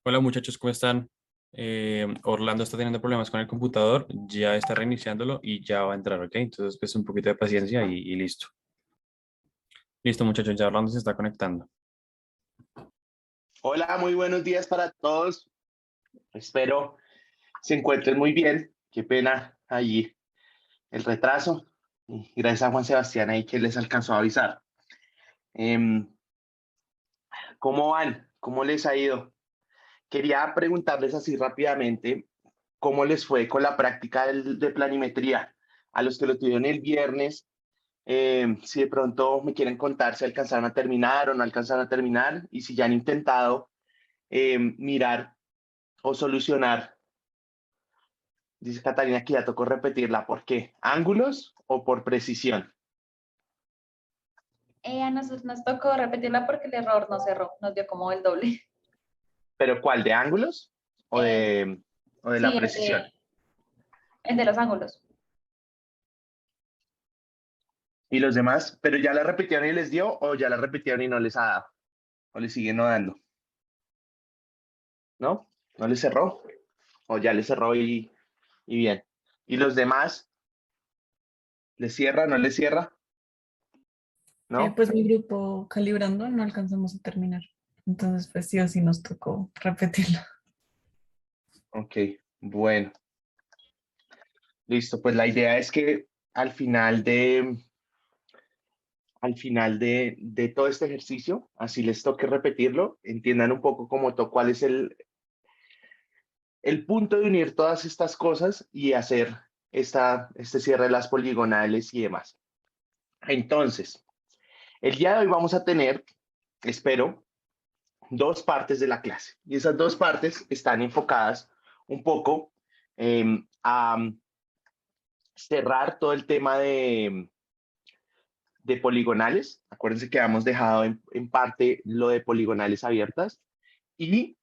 Hola muchachos, ¿cómo están? Orlando está teniendo problemas con el computador, ya está reiniciándolo y ya va a entrar, ¿ok? Entonces, pues un poquito de paciencia y listo. Listo muchachos, ya Orlando se está conectando. Hola, muy buenos días para todos. Espero se encuentren muy bien. Qué pena allí el retraso. Y gracias a Juan Sebastián ahí que les alcanzó a avisar. Em, ¿Cómo van? ¿Cómo les ha ido? Quería preguntarles así rápidamente cómo les fue con la práctica de planimetría. A los que lo tuvieron el viernes, si de pronto me quieren contar si alcanzaron a terminar o no alcanzaron a terminar y si ya han intentado mirar o solucionar. Dice Catalina que ya tocó repetirla. ¿Por qué? ¿Ángulos o por precisión? A nosotros nos tocó repetirla porque el error no cerró, nos dio como el doble. ¿Pero cuál? ¿De ángulos o Eh, o de la sí, precisión? el de los ángulos. ¿Y los demás? ¿Pero ya la repitieron y les dio o ya la repitieron y no les ha dado? ¿O les sigue no dando? ¿No? ¿No les cerró? ¿O ya les cerró y bien? ¿Y los demás? ¿Les cierra? ¿No les cierra? ¿No? Pues mi grupo calibrando no alcanzamos a terminar. Entonces, pues sí o sí nos tocó repetirlo. Ok, bueno. Listo, pues la idea es que al final de, al final de todo este ejercicio, así les toque repetirlo, entiendan un poco cuál es el punto de unir todas estas cosas y hacer este cierre de las poligonales y demás. Entonces, el día de hoy vamos a tener, espero, dos partes de la clase. Y esas dos partes están enfocadas un poco a cerrar todo el tema de poligonales. Acuérdense que hemos dejado en parte lo de poligonales abiertas. Y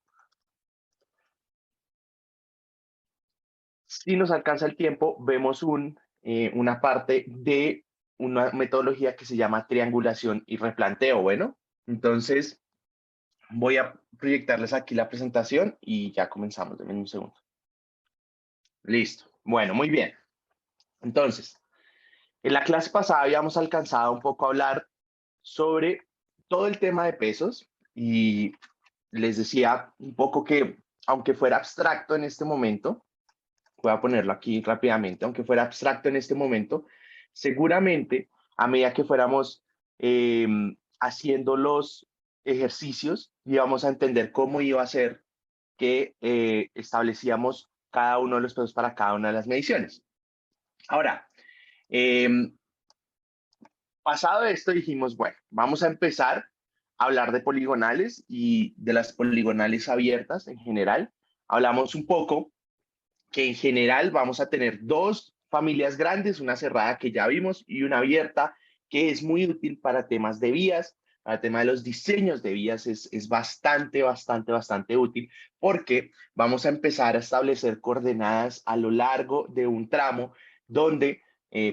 si nos alcanza el tiempo, vemos una parte de una metodología que se llama triangulación y replanteo. Bueno, entonces voy a proyectarles aquí la presentación y ya comenzamos. Denme un segundo. Listo. Bueno, muy bien. Entonces, en la clase pasada habíamos alcanzado un poco a hablar sobre todo el tema de pesos y les decía un poco que aunque fuera abstracto en este momento, voy a ponerlo aquí rápidamente, aunque fuera abstracto en este momento, seguramente a medida que fuéramos eh, haciendo los ejercicios, íbamos a entender cómo iba a ser que establecíamos cada uno de los pesos para cada una de las mediciones. Ahora, eh, pasado esto, dijimos, bueno, vamos a empezar a hablar de poligonales y de las poligonales abiertas en general. Hablamos un poco que en general vamos a tener dos familias grandes, una cerrada que ya vimos y una abierta que es muy útil para temas de vías, para el tema de los diseños de vías es bastante útil porque vamos a empezar a establecer coordenadas a lo largo de un tramo donde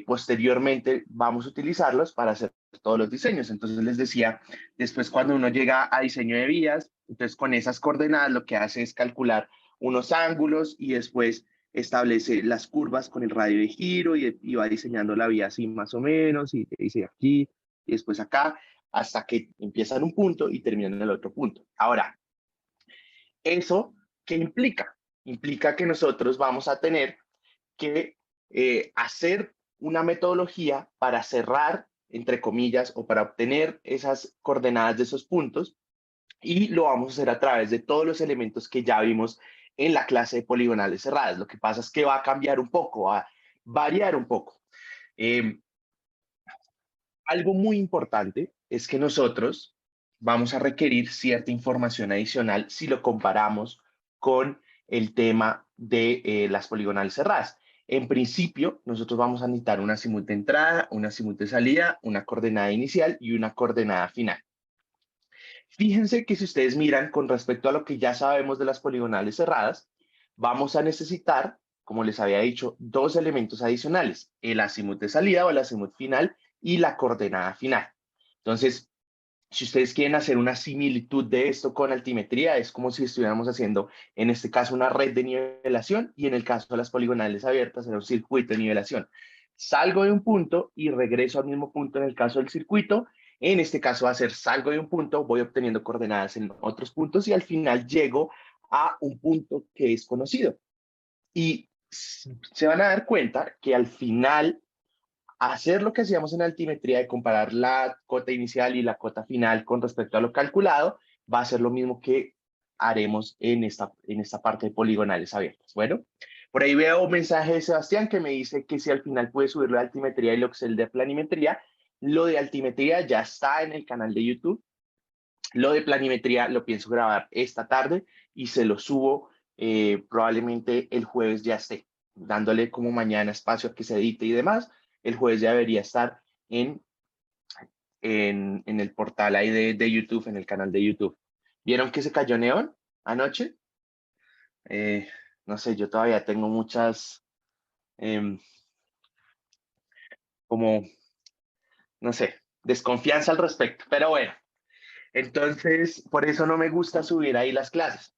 posteriormente vamos a utilizarlos para hacer todos los diseños. Entonces les decía, después cuando uno llega a diseño de vías, entonces con esas coordenadas lo que hace es calcular unos ángulos y después establece las curvas con el radio de giro y va diseñando la vía así más o menos y te dice aquí y después acá hasta que empieza en un punto y termina en el otro punto. Ahora, ¿eso qué implica? Implica que nosotros vamos a tener que hacer una metodología para cerrar, entre comillas, o para obtener esas coordenadas de esos puntos y lo vamos a hacer a través de todos los elementos que ya vimos en la clase de poligonales cerradas. Lo que pasa es que va a cambiar un poco, va a variar un poco. Eh, Algo muy importante es que nosotros vamos a requerir cierta información adicional si lo comparamos con el tema de las poligonales cerradas. En principio, nosotros vamos a necesitar una azimut de entrada, una azimut de salida, una coordenada inicial y una coordenada final. Fíjense que si ustedes miran con respecto a lo que ya sabemos de las poligonales cerradas, vamos a necesitar, como les había dicho, dos elementos adicionales, el azimut de salida o el azimut final y la coordenada final. Entonces, Si ustedes quieren hacer una similitud de esto con altimetría, es como si estuviéramos haciendo, en este caso, una red de nivelación y en el caso de las poligonales abiertas, era un circuito de nivelación. Salgo de un punto y regreso al mismo punto en el caso del circuito. En este caso va a ser salgo de un punto, voy obteniendo coordenadas en otros puntos y al final llego a un punto que es conocido. Y se van a dar cuenta que al final hacer lo que hacíamos en altimetría de comparar la cota inicial y la cota final con respecto a lo calculado, va a ser lo mismo que haremos en esta parte de poligonales abiertas. Bueno, por ahí veo un mensaje de Sebastián que me dice que si al final puede subirlo de altimetría y lo Excel de planimetría. Lo de altimetría ya está en el canal de YouTube. Lo de planimetría lo pienso grabar esta tarde y se lo subo probablemente el jueves ya esté, dándole como mañana espacio a que se edite y demás. El jueves ya debería estar en el portal ahí de YouTube, en el canal de YouTube. ¿Vieron que se cayó Neón anoche? No sé, yo todavía tengo muchas, como, no sé, desconfianza al respecto, pero bueno. Entonces, por eso no me gusta subir ahí las clases.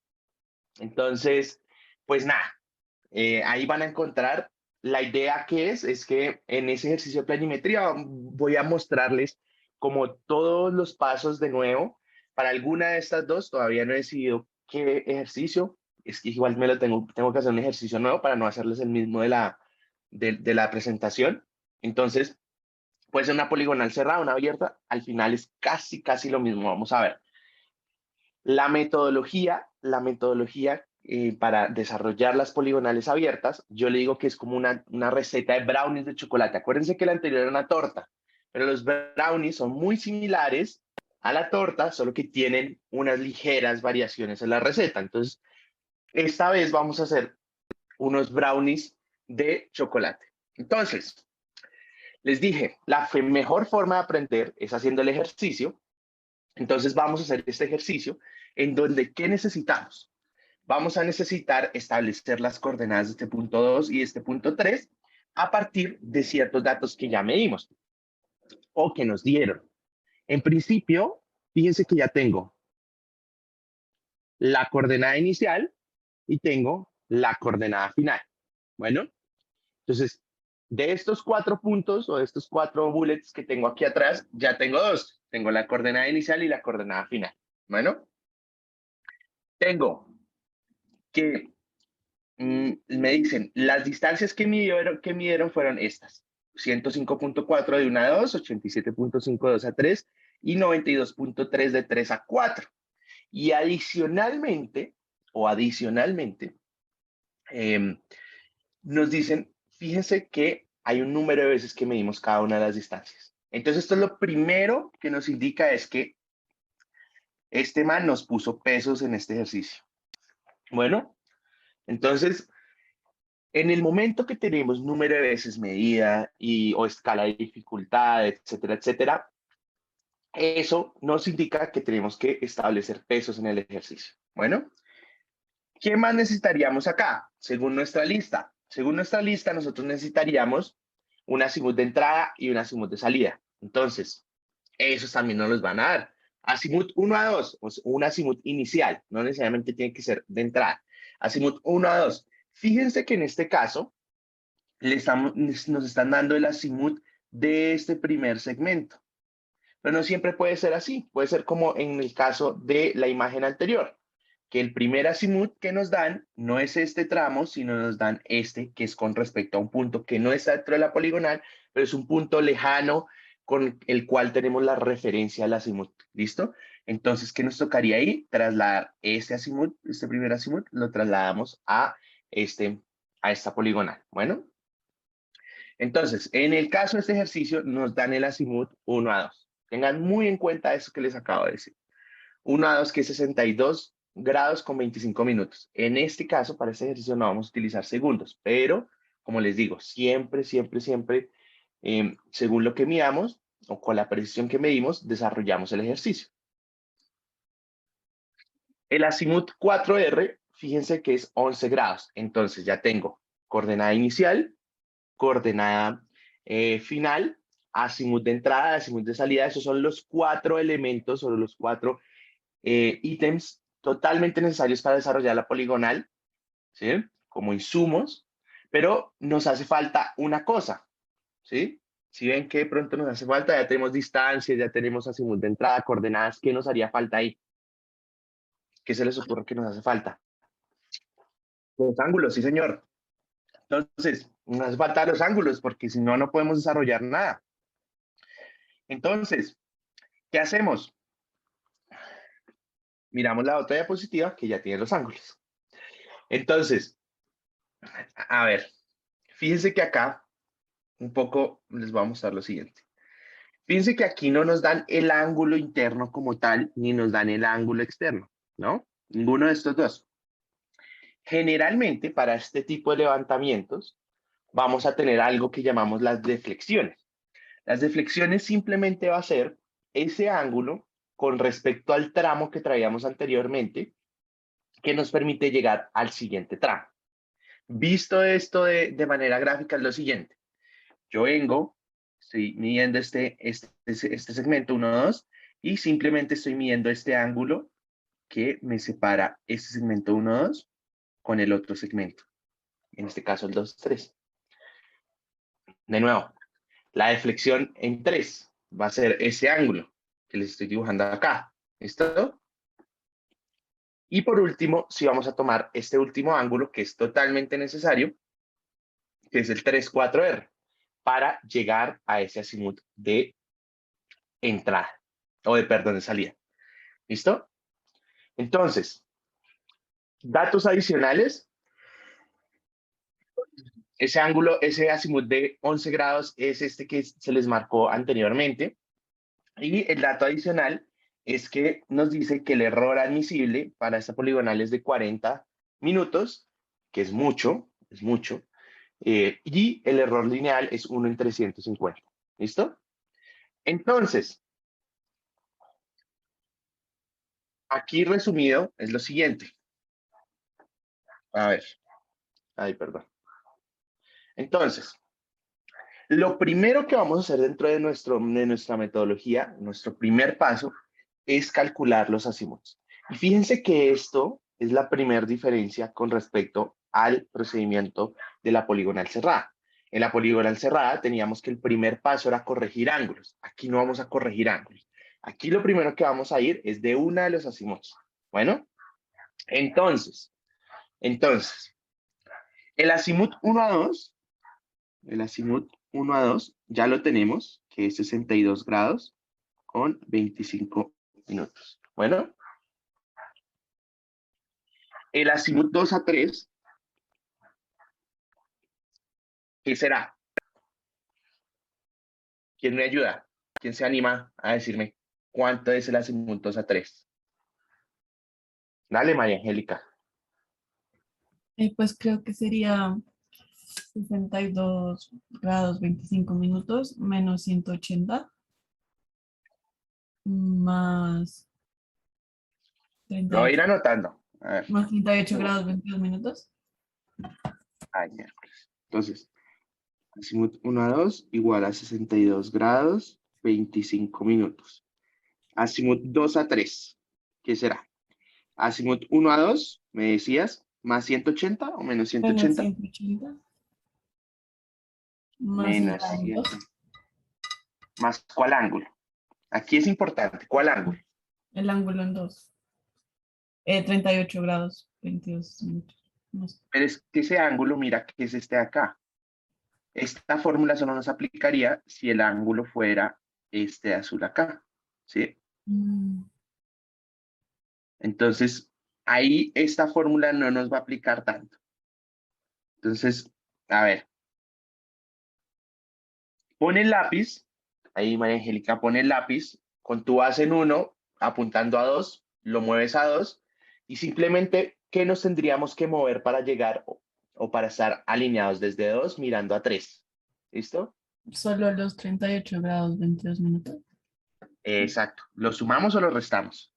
Entonces, pues nada, ahí van a encontrar la idea que es que en ese ejercicio de planimetría voy a mostrarles como todos los pasos de nuevo. Para alguna de estas dos todavía no he decidido qué ejercicio, es que igual tengo que hacer un ejercicio nuevo para no hacerles el mismo de la presentación. Entonces, puede ser una poligonal cerrada, una abierta, al final es casi lo mismo. Vamos a ver. La metodología para desarrollar las poligonales abiertas, yo le digo que es como una receta de brownies de chocolate. Acuérdense que la anterior era una torta, pero los brownies son muy similares a la torta, solo que tienen unas ligeras variaciones en la receta. Entonces, esta vez vamos a hacer unos brownies de chocolate. Entonces, les dije, la mejor forma de aprender es haciendo el ejercicio. Entonces vamos a hacer este ejercicio en donde, ¿qué necesitamos? Vamos a necesitar establecer las coordenadas de este punto 2 y este punto 3 a partir de ciertos datos que ya medimos o que nos dieron. En principio, fíjense que ya tengo la coordenada inicial y tengo la coordenada final. Bueno, entonces, de estos 4 puntos o de estos 4 bullets que tengo aquí atrás, ya tengo 2. Tengo la coordenada inicial y la coordenada final. Bueno, tengo que me dicen, las distancias que midieron fueron estas. 105.4 de 1 a 2, 87.5 de 2 a 3 y 92.3 de 3 a 4. Y adicionalmente, nos dicen, fíjense que hay un número de veces que medimos cada una de las distancias. Entonces, esto es lo primero que nos indica es que este man nos puso pesos en este ejercicio. Bueno, entonces, en el momento que tenemos número de veces medida o escala de dificultad, etcétera, etcétera, eso nos indica que tenemos que establecer pesos en el ejercicio. Bueno, ¿qué más necesitaríamos acá? Según nuestra lista. Según nuestra lista, nosotros necesitaríamos un azimut de entrada y un azimut de salida. Entonces, esos también nos los van a dar. Azimut 1 a 2, o un azimut inicial, no necesariamente tiene que ser de entrada. Azimut 1 a 2. Fíjense que en este caso nos están dando el azimut de este primer segmento. Pero no siempre puede ser así. Puede ser como en el caso de la imagen anterior, que el primer azimut que nos dan no es este tramo, sino nos dan este, que es con respecto a un punto que no está dentro de la poligonal, pero es un punto lejano con el cual tenemos la referencia al azimut. ¿Listo? Entonces, ¿qué nos tocaría ahí? Trasladar este azimut, este primer azimut, lo trasladamos a esta poligonal. Bueno, entonces, en el caso de este ejercicio, nos dan el azimut 1 a 2. Tengan muy en cuenta eso que les acabo de decir. 1 a 2, que es 62 grados con 25 minutos. En este caso, para este ejercicio no vamos a utilizar segundos, pero, como les digo, siempre, según lo que midamos o con la precisión que medimos, desarrollamos el ejercicio. El azimut 4R, fíjense que es 11 grados. Entonces, ya tengo coordenada inicial, coordenada final, azimut de entrada, azimut de salida. Esos son los 4 elementos o los 4 ítems totalmente necesarios para desarrollar la poligonal, ¿sí? Como insumos, pero nos hace falta una cosa, ¿sí? Si ven que de pronto nos hace falta, ya tenemos distancias, ya tenemos azimut de entrada, coordenadas, ¿qué nos haría falta ahí? ¿Qué se les ocurre que nos hace falta? Los ángulos, sí señor. Entonces, nos hace falta los ángulos porque si no, no podemos desarrollar nada. Entonces, ¿qué hacemos? Miramos la otra diapositiva que ya tiene los ángulos. Entonces, a ver, fíjense que acá un poco les voy a mostrar lo siguiente. Fíjense que aquí no nos dan el ángulo interno como tal, ni nos dan el ángulo externo, ¿no? Ninguno de estos dos. Generalmente, para este tipo de levantamientos, vamos a tener algo que llamamos las deflexiones. Las deflexiones simplemente va a ser ese ángulo con respecto al tramo que traíamos anteriormente, que nos permite llegar al siguiente tramo. Visto esto de manera gráfica es lo siguiente. Yo vengo, estoy midiendo este segmento 1, 2, y simplemente estoy midiendo este ángulo que me separa este segmento 1, 2 con el otro segmento. En este caso el 2, 3. De nuevo, la deflexión en 3 va a ser ese ángulo que les estoy dibujando acá. ¿Listo? Y por último, si vamos a tomar este último ángulo que es totalmente necesario, que es el 3, 4R, para llegar a ese azimut de entrada, perdón, de salida. ¿Listo? Entonces, datos adicionales. Ese ángulo, ese azimut de 11 grados es este que se les marcó anteriormente. Y el dato adicional es que nos dice que el error admisible para esta poligonal es de 40 minutos, que es mucho, y el error lineal es 1 en 350. ¿Listo? Entonces, aquí resumido es lo siguiente. A ver. Ay, perdón. Entonces, lo primero que vamos a hacer dentro de nuestra metodología, nuestro primer paso, es calcular los azimuts. Y fíjense que esto es la primera diferencia con respecto al procedimiento de la poligonal cerrada. En la poligonal cerrada teníamos que el primer paso era corregir ángulos. Aquí no vamos a corregir ángulos. Aquí lo primero que vamos a ir es de una de los azimuts. Bueno, entonces, el azimut 1 a 2, el azimut 1 a 2 ya lo tenemos, que es 62 grados con 25 minutos. Bueno, el azimut 2 a 3, ¿qué será? ¿Quién me ayuda? ¿Quién se anima a decirme cuánto es el azimut 2 a 3? Dale, María Angélica. Pues creo que sería 62 grados 25 minutos menos 180 más Lo voy a ir 38, anotando. A ver. más 38 grados 22 minutos. Ay, miércoles. Entonces, azimut 1 a 2 igual a 62 grados 25 minutos. Azimut 2 a 3, ¿qué será? Azimut 1 a 2, me decías, más 180 o menos Menos 180. 180 más el Menos ángulo. 100. ¿Más cuál ángulo? Aquí es importante, ¿cuál ángulo? El ángulo en 2. 38 grados 22 minutos. No sé. Pero es que ese ángulo, mira, que es este de acá. Esta fórmula solo nos aplicaría si el ángulo fuera este azul acá, ¿sí? Entonces, ahí esta fórmula no nos va a aplicar tanto. Entonces, a ver. Pone el lápiz, ahí María Angélica pone el lápiz, con tu base en 1, apuntando a 2, lo mueves a 2, y simplemente, ¿qué nos tendríamos que mover para llegar o para estar alineados desde 2 mirando a 3? ¿Listo? Solo los 38 grados 22 minutos. Exacto. ¿Lo sumamos o lo restamos?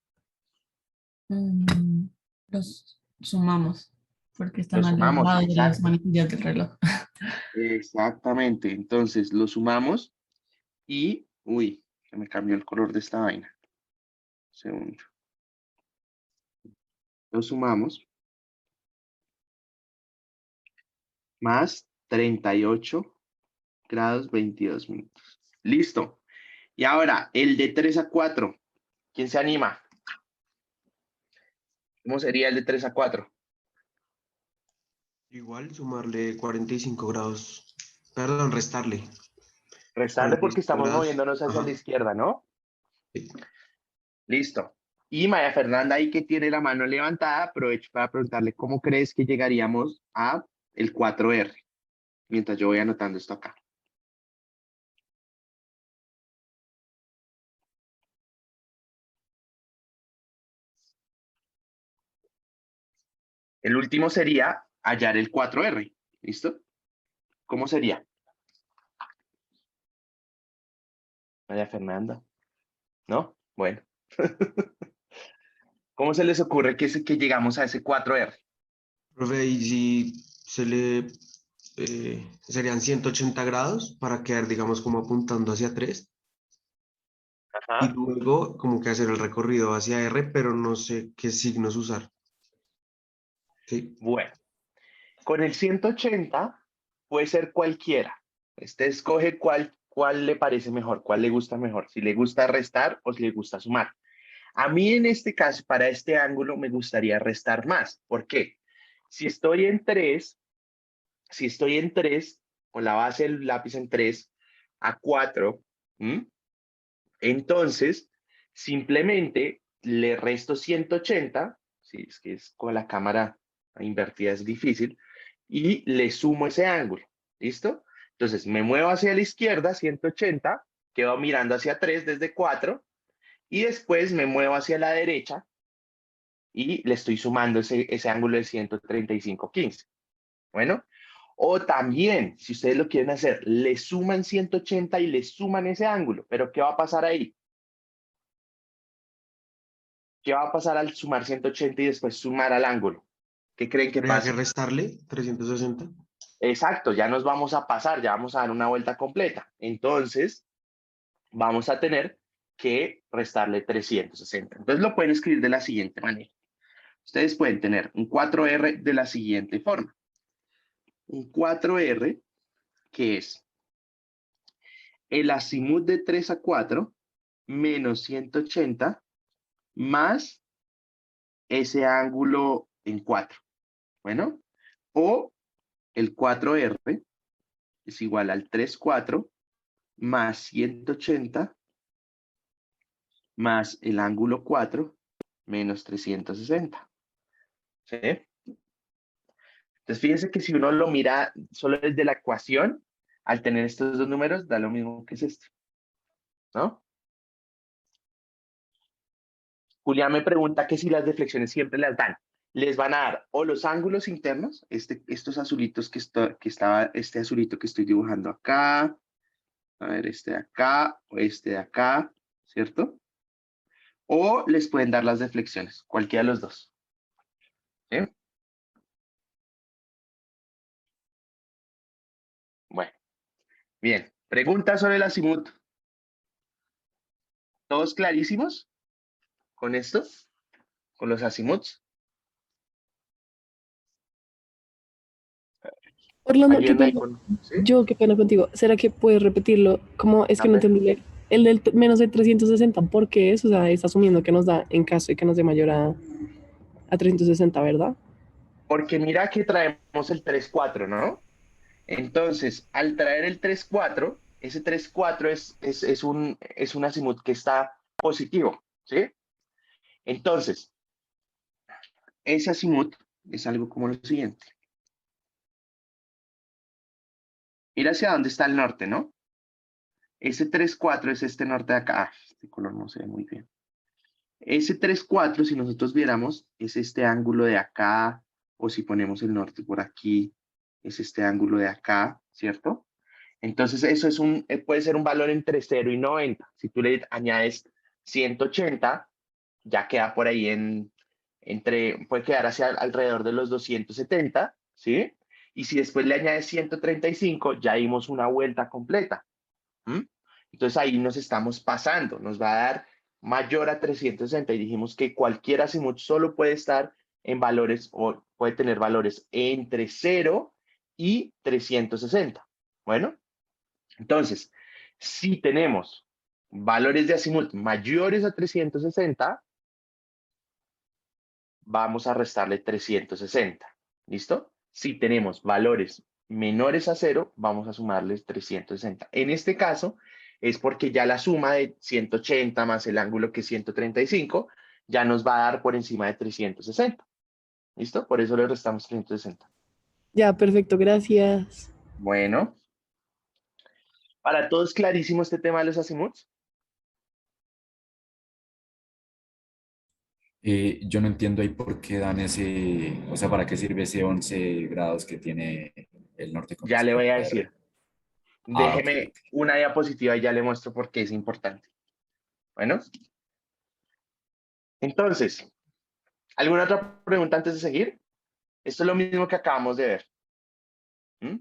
Los sumamos porque están Lo al lado sumamos, de las exacto. manecillas del reloj. Exactamente. Entonces, lo sumamos Y, uy, se me cambió el color de esta vaina. Segundo. Lo sumamos. Más 38 grados 22 minutos. Listo. Y ahora, el de 3 a 4. ¿Quién se anima? ¿Cómo sería el de 3 a 4? Igual sumarle 45 grados, perdón, restarle Restarle porque 45 estamos grados. moviéndonos hacia Ajá. la izquierda, ¿no? Sí. Listo. Y María Fernanda, ahí que tiene la mano levantada, aprovecho para preguntarle cómo crees que llegaríamos a el 4R, mientras yo voy anotando esto acá. El último sería hallar el 4R. ¿Listo? ¿Cómo sería? María Fernanda. ¿No? Bueno. ¿Cómo se les ocurre que llegamos a ese 4R? Profe, y si se le serían 180 grados para quedar, digamos, como apuntando hacia 3 y Ajá. luego como que hacer el recorrido hacia R, pero no sé qué signos usar. Sí. Bueno, con el 180 puede ser cualquiera. Este escoge cuál le parece mejor, cuál le gusta mejor, si le gusta restar o si le gusta sumar. A mí en este caso, para este ángulo, me gustaría restar más. ¿Por qué? Si estoy en 3, si estoy en 3, con la base del lápiz en 3 a 4, ¿m? Entonces, simplemente le resto 180, si es que es con la cámara invertida es difícil, y le sumo ese ángulo. ¿Listo? Entonces, me muevo hacia la izquierda, 180, quedo mirando hacia 3 desde 4, y después me muevo hacia la derecha y le estoy sumando ese ángulo de 135,15. Bueno, o también, si ustedes lo quieren hacer, le suman 180 y le suman ese ángulo. Pero ¿qué va a pasar ahí? ¿Qué va a pasar al sumar 180 y después sumar al ángulo? ¿Qué creen que Habría que pase? restarle 360. Exacto, ya nos vamos a pasar, ya vamos a dar una vuelta completa. Entonces, vamos a tener que restarle 360. Entonces, lo pueden escribir de la siguiente manera. Ustedes pueden tener un 4R de la siguiente forma. Un 4R que es el azimut de 3 a 4 menos 180 más ese ángulo en 4. Bueno, o el 4R es igual al 3,4 más 180 más el ángulo 4 menos 360. ¿Sí? Entonces, fíjense que si uno lo mira solo desde la ecuación, al tener estos dos números, da lo mismo que es esto. ¿No? Julián me pregunta que si las deflexiones siempre las dan. Les van a dar o los ángulos internos, estos azulitos que estaba, este azulito que estoy dibujando acá, a ver, este de acá, o este de acá, ¿cierto? O les pueden dar las deflexiones, cualquiera de los dos. ¿Sí? Bueno, bien. Pregunta sobre el azimut. ¿Todos clarísimos con esto? ¿Con los azimuts? Orlando, qué Ayúdenme ahí pena. con... ¿Sí? Qué pena contigo. ¿Será que puedes repetirlo? ¿Cómo es A que no ver. entendí? El del menos de 360, ¿por qué es? O sea, está asumiendo que nos da en caso de que nos dé mayor a 360, ¿verdad? Porque mira que traemos el 3,4, ¿no? Entonces, al traer el 3,4, ese 3,4 es un azimut que está positivo, ¿sí? Entonces, ese azimut es algo como lo siguiente. Mira hacia dónde está el norte, ¿no? Ese 3,4 es este norte de acá. Ah, este color no se ve muy bien. Ese 3,4, si nosotros viéramos, es este ángulo de acá, o si ponemos el norte por aquí, es este ángulo de acá, ¿cierto? Entonces, eso puede ser un valor entre 0 y 90. Si tú le añades 180, ya queda por ahí puede quedar hacia alrededor de los 270, ¿sí? Y si después le añades 135, ya dimos una vuelta completa. ¿Mm? Entonces ahí nos estamos pasando, nos va a dar mayor a 360 y dijimos que cualquier azimut solo puede estar en valores o puede tener valores entre 0 y 360. Bueno, entonces, si tenemos valores de azimut mayores a 360, vamos a restarle 360. ¿Listo? Si tenemos valores menores a 0, vamos a sumarles 360. En este caso, es porque ya la suma de 180 más el ángulo que es 135 ya nos va a dar por encima de 360. ¿Listo? Por eso le restamos 360. Ya, perfecto, gracias. Bueno. ¿Para todos clarísimo este tema de los azimuts? Yo no entiendo ahí por qué dan ese, o sea, para qué sirve ese 11 grados que tiene el norte con Ya le voy a respecto a R. decir. Ah, ok, Déjeme ok. una diapositiva y ya le muestro por qué es importante. Bueno, entonces, ¿alguna otra pregunta antes de seguir? Esto es lo mismo que acabamos de ver. ¿Mm?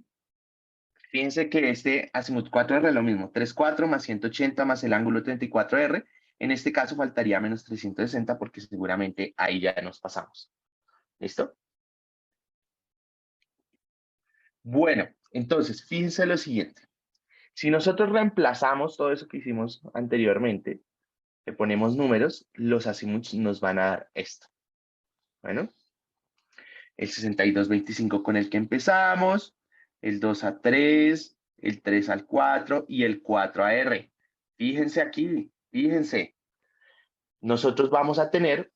Fíjense que este azimut 4R es lo mismo. 3,4 más 180 más el ángulo 34R. En este caso faltaría menos 360 porque seguramente ahí ya nos pasamos. ¿Listo? Bueno, entonces, fíjense lo siguiente. Si nosotros reemplazamos todo eso que hicimos anteriormente, le ponemos números, los azimuts nos van a dar esto. Bueno, el 62,25 con el que empezamos, el 2 a 3, el 3 al 4 y el 4 a R. Fíjense aquí, fíjense. Nosotros vamos a tener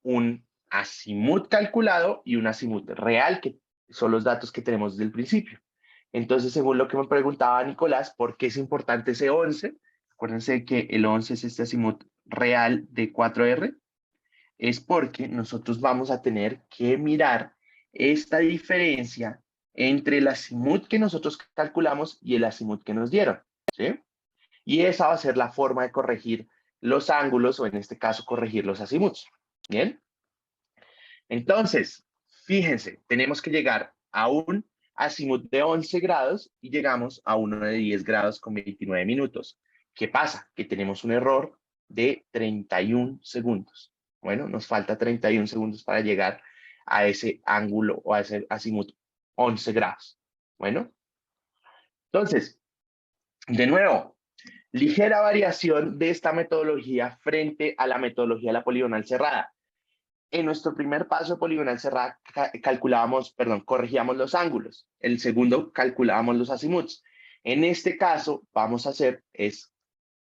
un azimut calculado y un azimut real, que son los datos que tenemos desde el principio. Entonces, según lo que me preguntaba Nicolás, ¿por qué es importante ese 11? Acuérdense que el 11 es este azimut real de 4R. Es porque nosotros vamos a tener que mirar esta diferencia entre el azimut que nosotros calculamos y el azimut que nos dieron, ¿sí? Y esa va a ser la forma de corregir los ángulos, o en este caso, corregir los azimuts. ¿Bien? Entonces, fíjense, tenemos que llegar a un azimut de 11 grados y llegamos a uno de 10 grados con 29 minutos. ¿Qué pasa? Que tenemos un error de 31 segundos. Bueno, nos falta 31 segundos para llegar a ese ángulo o a ese azimut 11 grados. Bueno, entonces, de nuevo, ligera variación de esta metodología frente a la metodología de la poligonal cerrada. En nuestro primer paso de poligonal cerrada calculábamos, perdón, corregíamos los ángulos. El segundo calculábamos los azimuts. En este caso vamos a hacer es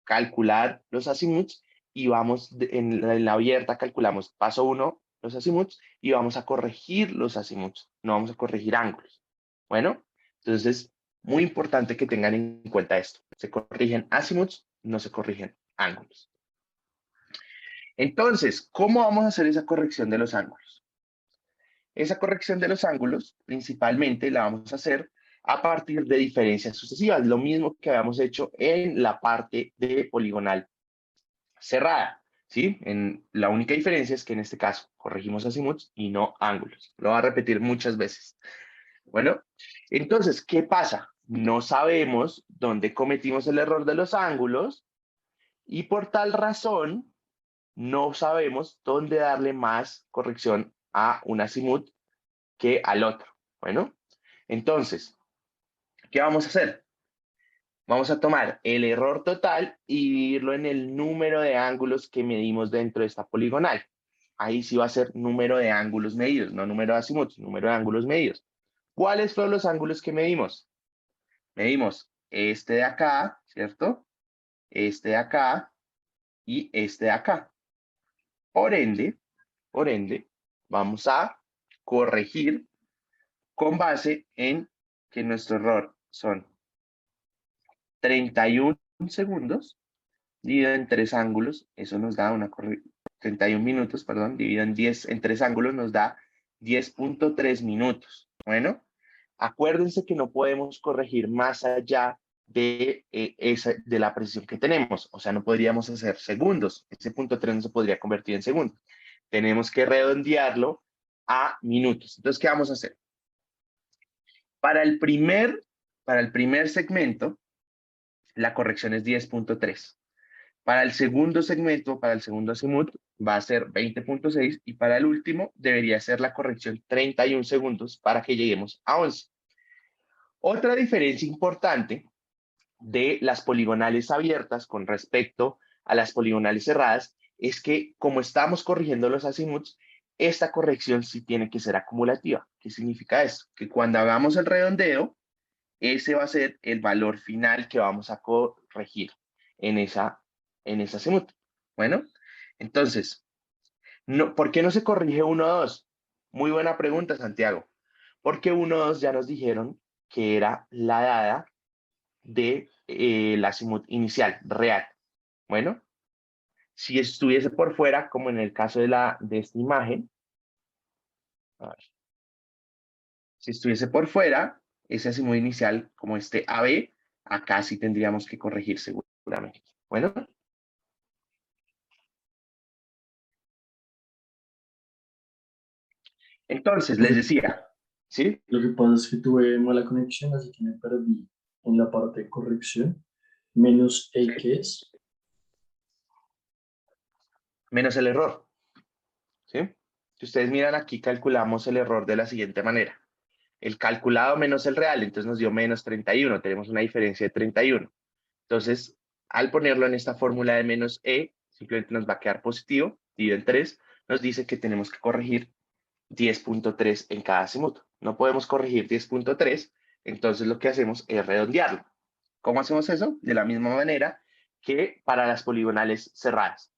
calcular los azimuts y vamos en la abierta calculamos paso 1 los azimuts y vamos a corregir los azimuts, no vamos a corregir ángulos. Bueno, entonces muy importante que tengan en cuenta esto. Se corrigen azimuts, no se corrigen ángulos. Entonces, ¿cómo vamos a hacer esa corrección de los ángulos? Esa corrección de los ángulos, principalmente, la vamos a hacer a partir de diferencias sucesivas, lo mismo que habíamos hecho en la parte de poligonal cerrada, ¿sí? La única diferencia es que en este caso corregimos azimuts y no ángulos. Lo voy a repetir muchas veces. Bueno, entonces, ¿qué pasa? No sabemos dónde cometimos el error de los ángulos y por tal razón no sabemos dónde darle más corrección a un azimut que al otro. Bueno, entonces, ¿qué vamos a hacer? Vamos a tomar el error total y dividirlo en el número de ángulos que medimos dentro de esta poligonal. Ahí sí va a ser número de ángulos medidos, no número de azimuts, número de ángulos medidos. ¿Cuáles fueron los ángulos que medimos? Medimos este de acá, ¿cierto? Este de acá y este de acá. Por ende, vamos a corregir con base en que nuestro error son 31 segundos dividido en 3 ángulos, eso nos da 31 minutos, perdón, dividido en 10, en 3 ángulos nos da 10,3 minutos. Bueno, acuérdense que no podemos corregir más allá de la precisión que tenemos, o sea, no podríamos hacer segundos, ese punto 3 no se podría convertir en segundos. Tenemos que redondearlo a minutos. Entonces, ¿qué vamos a hacer? Para el primer segmento, la corrección es 10.3. Para el segundo segmento, para el segundo azimut, va a ser 20.6 y para el último debería ser la corrección 31 segundos para que lleguemos a 11. Otra diferencia importante de las poligonales abiertas con respecto a las poligonales cerradas es que como estamos corrigiendo los azimuts, esta corrección sí tiene que ser acumulativa. ¿Qué significa eso? Que cuando hagamos el redondeo, ese va a ser el valor final que vamos a corregir en esa azimut. Bueno, entonces, ¿por qué no se corrige 1-2? Muy buena pregunta, Santiago. Porque 1-2 ya nos dijeron que era la dada de la azimut inicial, real. Bueno, si estuviese por fuera, como en el caso de esta imagen, a ver, si estuviese por fuera, ese azimut inicial, como este AB, acá sí tendríamos que corregir seguramente. Bueno. Entonces, les decía, ¿sí? Lo que pasa es que tuve mala conexión, así que me perdí en la parte de corrección. Menos E, ¿qué es? Menos el error, ¿sí? Si ustedes miran aquí, calculamos el error de la siguiente manera. El calculado menos el real, entonces nos dio menos 31. Tenemos una diferencia de 31. Entonces, al ponerlo en esta fórmula de menos E, simplemente nos va a quedar positivo, dividido en 3, nos dice que tenemos que corregir 10.3 en cada azimut. No podemos corregir 10.3, entonces lo que hacemos es redondearlo. ¿Cómo hacemos eso? De la misma manera que para las poligonales cerradas.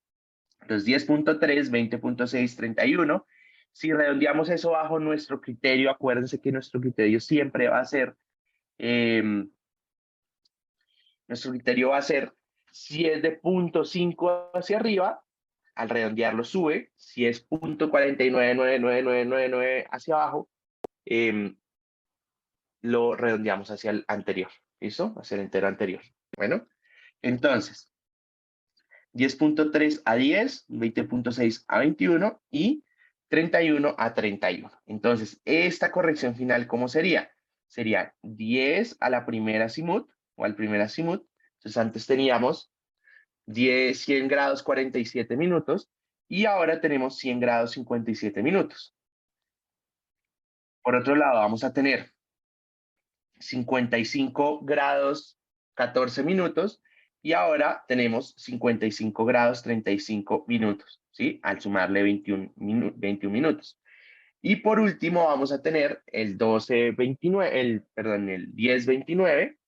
Los 10.3, 20.6, 31. Si redondeamos eso bajo nuestro criterio, acuérdense que nuestro criterio siempre va a ser, si es de 0.5 hacia arriba, al redondearlo sube. Si es 0.499999 hacia abajo, lo redondeamos hacia el anterior. ¿Listo? Hacia el entero anterior. Bueno, entonces, 10.3 a 10, 20.6 a 21 y 31 a 31. Entonces, esta corrección final, ¿cómo sería? Sería 10 a la primera azimut o al primer azimut. Entonces, antes teníamos 100 grados 47 minutos y ahora tenemos 100 grados 57 minutos. Por otro lado, vamos a tener 55 grados 14 minutos y ahora tenemos 55 grados 35 minutos, ¿sí? Al sumarle 21 minutos. Y por último vamos a tener el 12-29, el 10-29,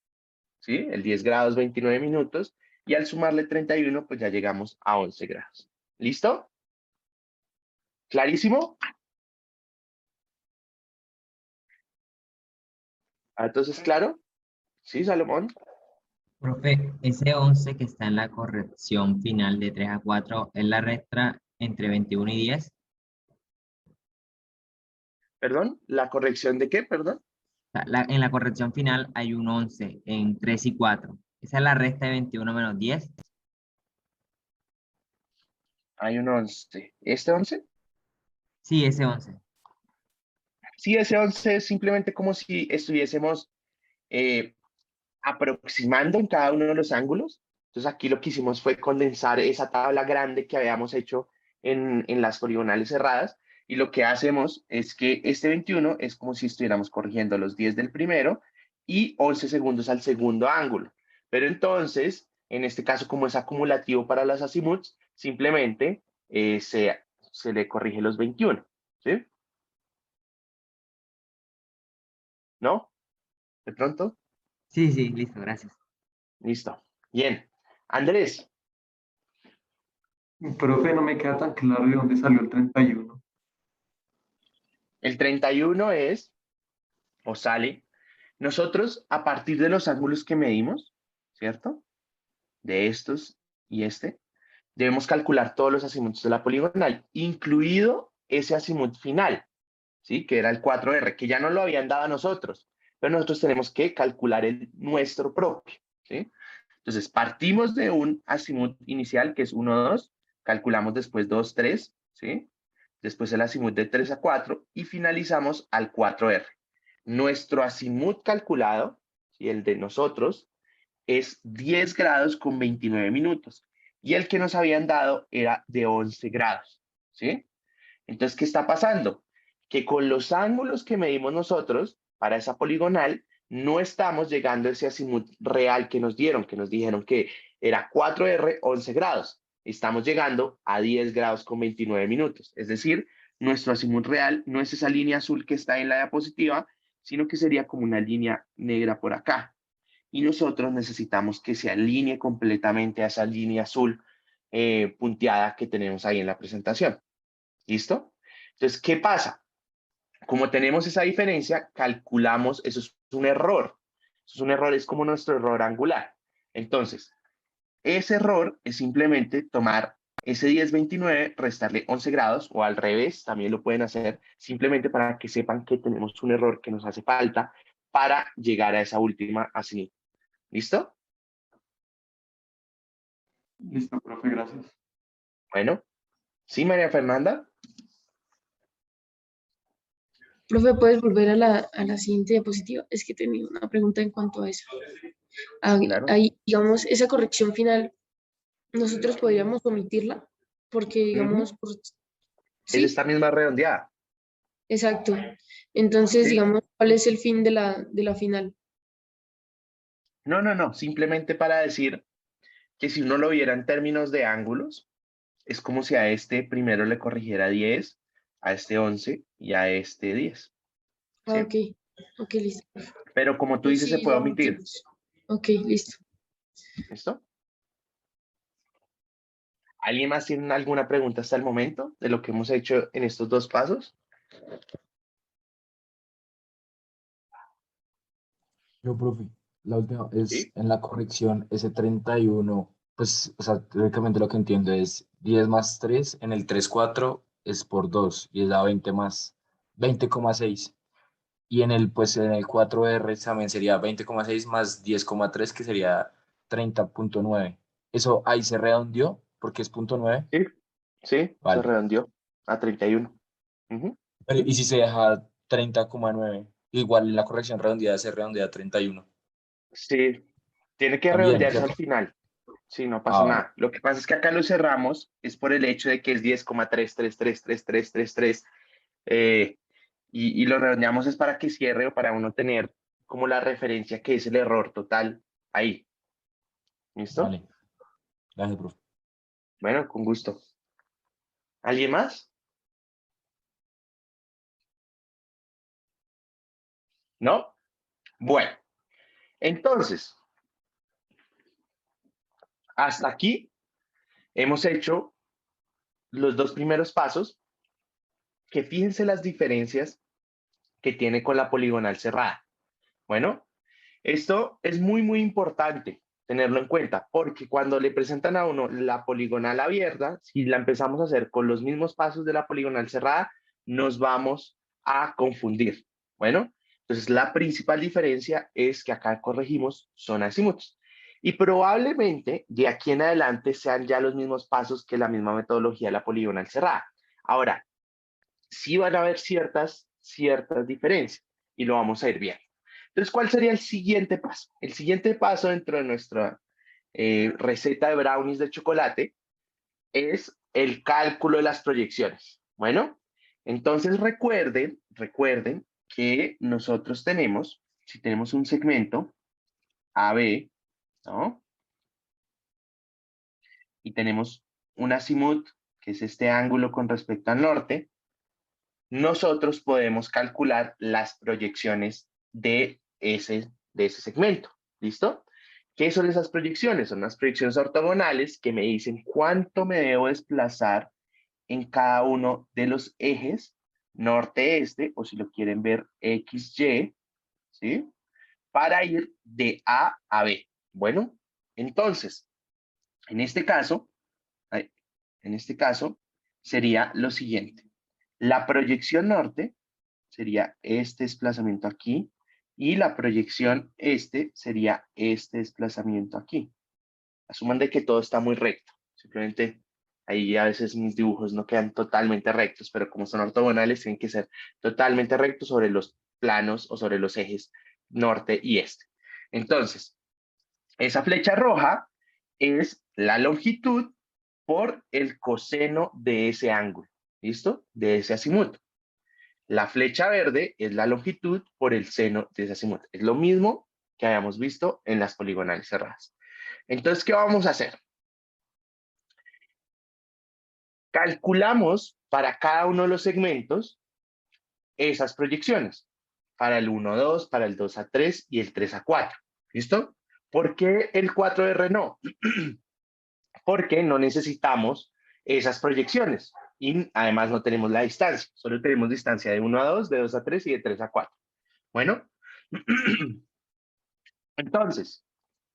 ¿sí? El 10 grados 29 minutos y al sumarle 31 pues ya llegamos a 11 grados. ¿Listo? ¿Clarísimo? Entonces, ¿claro? ¿Sí, Salomón? Profe, ese 11 que está en la corrección final de 3 a 4 es la resta entre 21 y 10. ¿Perdón? ¿La corrección de qué? Perdón. O sea, en la corrección final hay un 11 en 3 y 4. Esa es la resta de 21 menos 10. Hay un 11. ¿Este 11? Sí, ese 11. Sí, ese 11 es simplemente como si estuviésemos aproximando en cada uno de los ángulos. Entonces aquí lo que hicimos fue condensar esa tabla grande que habíamos hecho en las poligonales cerradas y lo que hacemos es que este 21 es como si estuviéramos corrigiendo los 10 del primero y 11 segundos al segundo ángulo. Pero entonces, en este caso como es acumulativo para las azimuts, simplemente se le corrige los 21. ¿Sí? ¿No? ¿De pronto? Sí, sí, listo, gracias. Listo. Bien. Andrés, Profe, no me queda tan claro de dónde salió el 31. el 31 es, o sale, nosotros a partir de los ángulos que medimos, ¿cierto? De estos y este, debemos calcular todos los azimuts de la poligonal, incluido ese azimut final, ¿sí? Que era el 4R, que ya no lo habían dado a nosotros, pero nosotros tenemos que calcular el nuestro propio, ¿sí? Entonces, partimos de un azimut inicial, que es 1, 2, calculamos después 2, 3, ¿sí? Después el azimut de 3 a 4 y finalizamos al 4R. Nuestro azimut calculado, ¿sí? El de nosotros, es 10 grados con 29 minutos. Y el que nos habían dado era de 11 grados, ¿sí? Entonces, ¿qué está pasando? Que con los ángulos que medimos nosotros para esa poligonal, no estamos llegando a ese azimut real que nos dieron, que nos dijeron que era 4R, 11 grados. Estamos llegando a 10 grados con 29 minutos. Es decir, nuestro azimut real no es esa línea azul que está en la diapositiva, sino que sería como una línea negra por acá. Y nosotros necesitamos que se alinee completamente a esa línea azul punteada que tenemos ahí en la presentación. ¿Listo? Entonces, ¿qué pasa? Como tenemos esa diferencia, calculamos, eso es un error. Eso es un error, es como nuestro error angular. Entonces, ese error es simplemente tomar ese 10,29, restarle 11 grados, o al revés, también lo pueden hacer, simplemente para que sepan que tenemos un error que nos hace falta para llegar a esa última asignatura. ¿Listo? Listo, profe, gracias. Bueno. ¿Sí, María Fernanda? Profe, ¿puedes volver a la siguiente diapositiva? Es que tenía una pregunta en cuanto a eso. Claro. Ahí, digamos, esa corrección final, nosotros podríamos omitirla, porque, digamos, Es esta misma redondeada. Exacto. Entonces, Sí. digamos, ¿cuál es el fin de la final? No. Simplemente para decir que si uno lo viera en términos de ángulos, es como si a este primero le corrigiera 10, a este 11 y a este 10. Ah, ¿sí? ok, listo. Pero como tú dices, Sí, se puede lo omitir. omitimos. Ok, listo. ¿Listo? ¿Alguien más tiene alguna pregunta hasta el momento de lo que hemos hecho en estos dos pasos? Yo, profe, la última es Sí. en la corrección, ese 31, pues, o sea, teóricamente lo que entiendo es 10 más 3 en el 3,4 es por 2 y es da 20 más 20,6. Y en el, pues, en el 4R también sería 20,6 más 10,3 que sería 30,9. Eso ahí se redondeó porque es punto 9. Sí, se Vale. redondeó a 31. Pero, ¿y si se deja 30,9? Igual en la corrección redondeada se redondea a 31. Sí, tiene que También, redondearse al ¿cierto? final. Sí, no pasa Ah, vale. nada. Lo que pasa es que acá lo cerramos es por el hecho de que es 10,3333333. Y lo redondeamos es para que cierre o para uno tener como la referencia que es el error total ahí. ¿Listo? Vale. Gracias, profe. Bueno, con gusto. ¿Alguien más? ¿No? Bueno, entonces, hasta aquí hemos hecho los dos primeros pasos, que fíjense las diferencias que tiene con la poligonal cerrada. Bueno, esto es muy importante tenerlo en cuenta, porque cuando le presentan a uno la poligonal abierta, si la empezamos a hacer con los mismos pasos de la poligonal cerrada, nos vamos a confundir. Bueno, entonces la principal diferencia es que acá corregimos son azimutos. Y probablemente de aquí en adelante sean ya los mismos pasos que la misma metodología de la poligonal cerrada. Ahora, sí van a haber ciertas diferencias y lo vamos a ir viendo. Entonces, ¿cuál sería el siguiente paso? El siguiente paso dentro de nuestra receta de brownies de chocolate es el cálculo de las proyecciones. Bueno, entonces recuerden que nosotros tenemos, si tenemos un segmento AB, ¿no? Y tenemos un azimut, que es este ángulo con respecto al norte, nosotros podemos calcular las proyecciones de ese segmento. ¿Listo? ¿Qué son esas proyecciones? Son las proyecciones ortogonales que me dicen cuánto me debo desplazar en cada uno de los ejes norte-este, o si lo quieren ver, XY, ¿sí? Para ir de A a B. Bueno, entonces, en este caso sería lo siguiente. La proyección norte sería este desplazamiento aquí y la proyección este sería este desplazamiento aquí. Asuman de que todo está muy recto. Simplemente ahí a veces mis dibujos no quedan totalmente rectos, pero como son ortogonales tienen que ser totalmente rectos sobre los planos o sobre los ejes norte y este. Entonces, Esa flecha roja es la longitud por el coseno de ese ángulo, ¿listo? De ese azimuto. La flecha verde es la longitud por el seno de ese azimuto. Es lo mismo que habíamos visto en las poligonales cerradas. Entonces, ¿qué vamos a hacer? Calculamos para cada uno de los segmentos esas proyecciones. Para el 1-2, para el 2-3 y el 3-4. ¿Listo? ¿Por qué el 4R no? Porque no necesitamos esas proyecciones. Y además no tenemos la distancia. Solo tenemos distancia de 1-2, de 2-3 y de 3-4. Bueno. Entonces,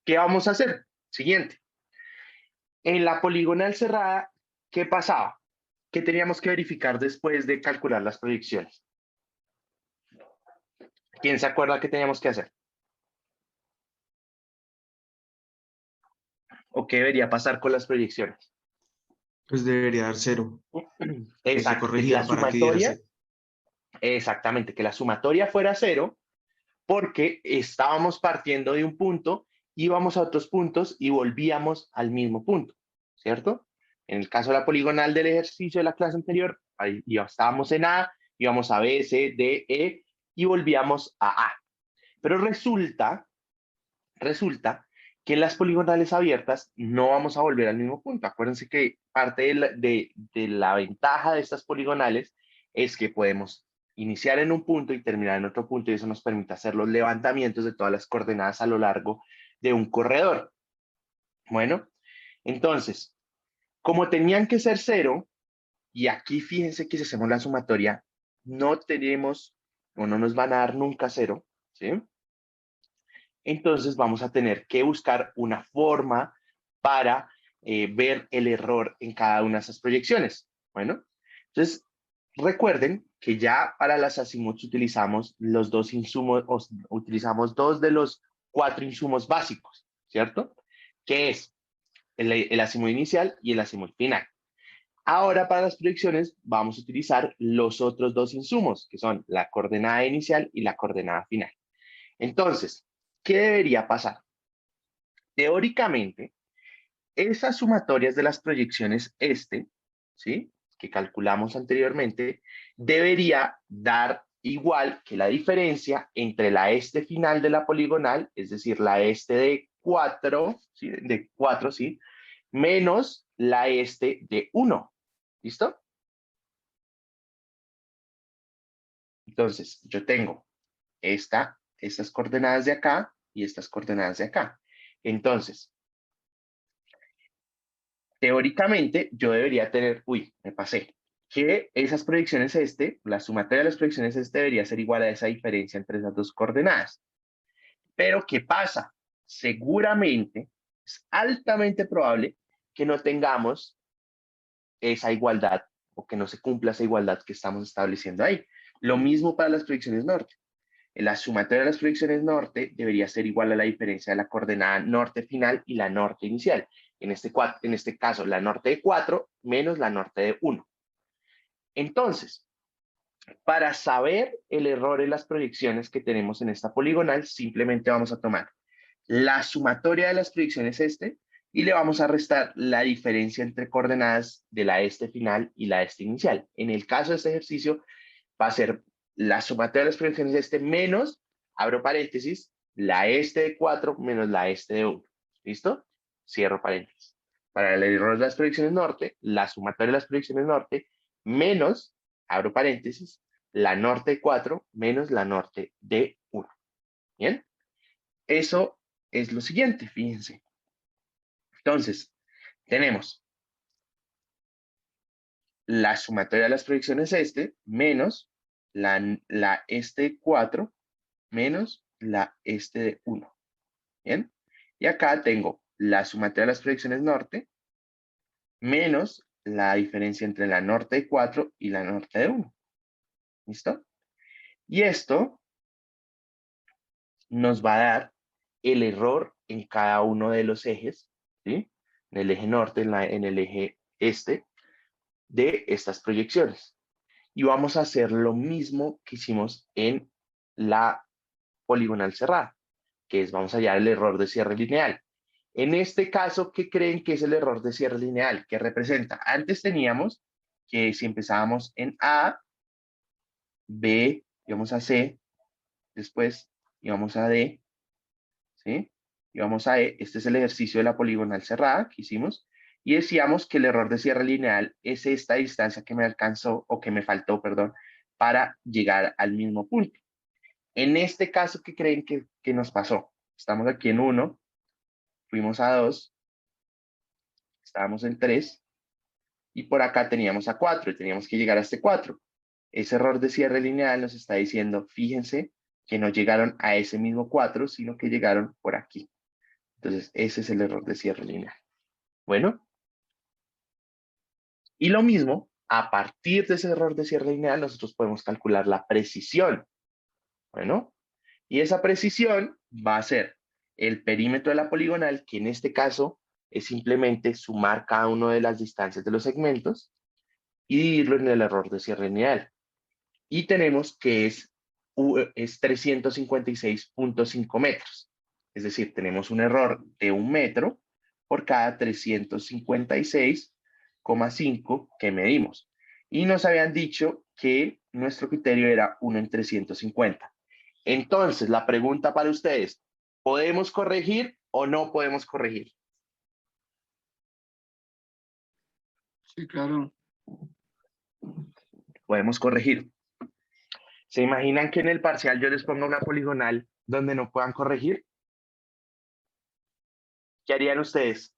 ¿qué vamos a hacer? Siguiente. En la poligonal cerrada, ¿qué pasaba? ¿Qué teníamos que verificar después de calcular las proyecciones? ¿Quién se acuerda qué teníamos que hacer? ¿O qué debería pasar con las proyecciones? Pues debería dar 0. Se Exacto. corregía La para que diera sumatoria, 0. exactamente, que la sumatoria fuera 0 porque estábamos partiendo de un punto, íbamos a otros puntos y volvíamos al mismo punto, ¿cierto? En el caso de la poligonal del ejercicio de la clase anterior, ahí ya estábamos en A, íbamos a B, C, D, E y volvíamos a A. Pero resulta que en las poligonales abiertas no vamos a volver al mismo punto. Acuérdense que parte de la ventaja de estas poligonales es que podemos iniciar en un punto y terminar en otro punto, y eso nos permite hacer los levantamientos de todas las coordenadas a lo largo de un corredor. Bueno, entonces, como tenían que ser 0, y aquí fíjense que si hacemos la sumatoria, no tenemos o no nos van a dar nunca 0, ¿sí? Entonces vamos a tener que buscar una forma para ver el error en cada una de esas proyecciones. Bueno, entonces recuerden que ya para las azimuts utilizamos los dos insumos, utilizamos 2 de los 4 insumos básicos, ¿cierto? Que es el azimut inicial y el azimut final. Ahora para las proyecciones vamos a utilizar los otros 2 insumos, que son la coordenada inicial y la coordenada final. Entonces, ¿qué debería pasar? Teóricamente, esas sumatorias de las proyecciones ¿sí? Que calculamos anteriormente, debería dar igual que la diferencia entre la final de la poligonal, es decir, la de 4, ¿sí? De 4, ¿sí? Menos la de 1. ¿Listo? Entonces, yo tengo estas coordenadas de acá y estas coordenadas de acá. Entonces, teóricamente, yo debería tener, me pasé, que esas proyecciones la sumatoria de las proyecciones debería ser igual a esa diferencia entre esas dos coordenadas. Pero, ¿qué pasa? Seguramente, es altamente probable que no tengamos esa igualdad o que no se cumpla esa igualdad que estamos estableciendo ahí. Lo mismo para las proyecciones norte. La sumatoria de las proyecciones norte debería ser igual a la diferencia de la coordenada norte final y la norte inicial. En este caso, la norte de 4 menos la norte de 1. Entonces, para saber el error en las proyecciones que tenemos en esta poligonal, simplemente vamos a tomar la sumatoria de las proyecciones y le vamos a restar la diferencia entre coordenadas de la final y la inicial. En el caso de este ejercicio, va a ser la sumatoria de las proyecciones menos, abro paréntesis, la de 4 menos la de 1. ¿Listo? Cierro paréntesis. Para el error de las proyecciones norte, la sumatoria de las proyecciones norte menos, abro paréntesis, la norte de 4 menos la norte de 1. ¿Bien? Eso es lo siguiente, fíjense. Entonces, tenemos la sumatoria de las proyecciones menos la de 4 menos la de 1. ¿Bien? Y acá tengo la sumatoria de las proyecciones norte menos la diferencia entre la norte de 4 y la norte de 1. ¿Listo? Y esto nos va a dar el error en cada uno de los ejes, ¿sí? En el eje norte, en el eje de estas proyecciones. Y vamos a hacer lo mismo que hicimos en la poligonal cerrada, que es vamos a hallar el error de cierre lineal. En este caso, ¿qué creen que es el error de cierre lineal? ¿Qué representa? Antes teníamos que si empezábamos en A, B, íbamos a C, después íbamos a D, ¿sí? Íbamos a E. Este es el ejercicio de la poligonal cerrada que hicimos. Y decíamos que el error de cierre lineal es esta distancia que me alcanzó, o que me faltó, perdón, para llegar al mismo punto. En este caso, ¿qué creen que nos pasó? Estamos aquí en 1, fuimos a 2, estábamos en 3, y por acá teníamos a 4, y teníamos que llegar a este 4. Ese error de cierre lineal nos está diciendo, fíjense, que no llegaron a ese mismo 4, sino que llegaron por aquí. Entonces, ese es el error de cierre lineal. Bueno. Y lo mismo, a partir de ese error de cierre lineal, nosotros podemos calcular la precisión. Bueno, y esa precisión va a ser el perímetro de la poligonal, que en este caso es simplemente sumar cada una de las distancias de los segmentos y dividirlo en el error de cierre lineal. Y tenemos que es 356.5 metros. Es decir, tenemos un error de 1 metro por cada 356,5 que medimos. Y nos habían dicho que nuestro criterio era 1 en 350. Entonces, la pregunta para ustedes, ¿podemos corregir o no podemos corregir? Sí, claro. Podemos corregir. ¿Se imaginan que en el parcial yo les ponga una poligonal donde no puedan corregir? ¿Qué harían ustedes?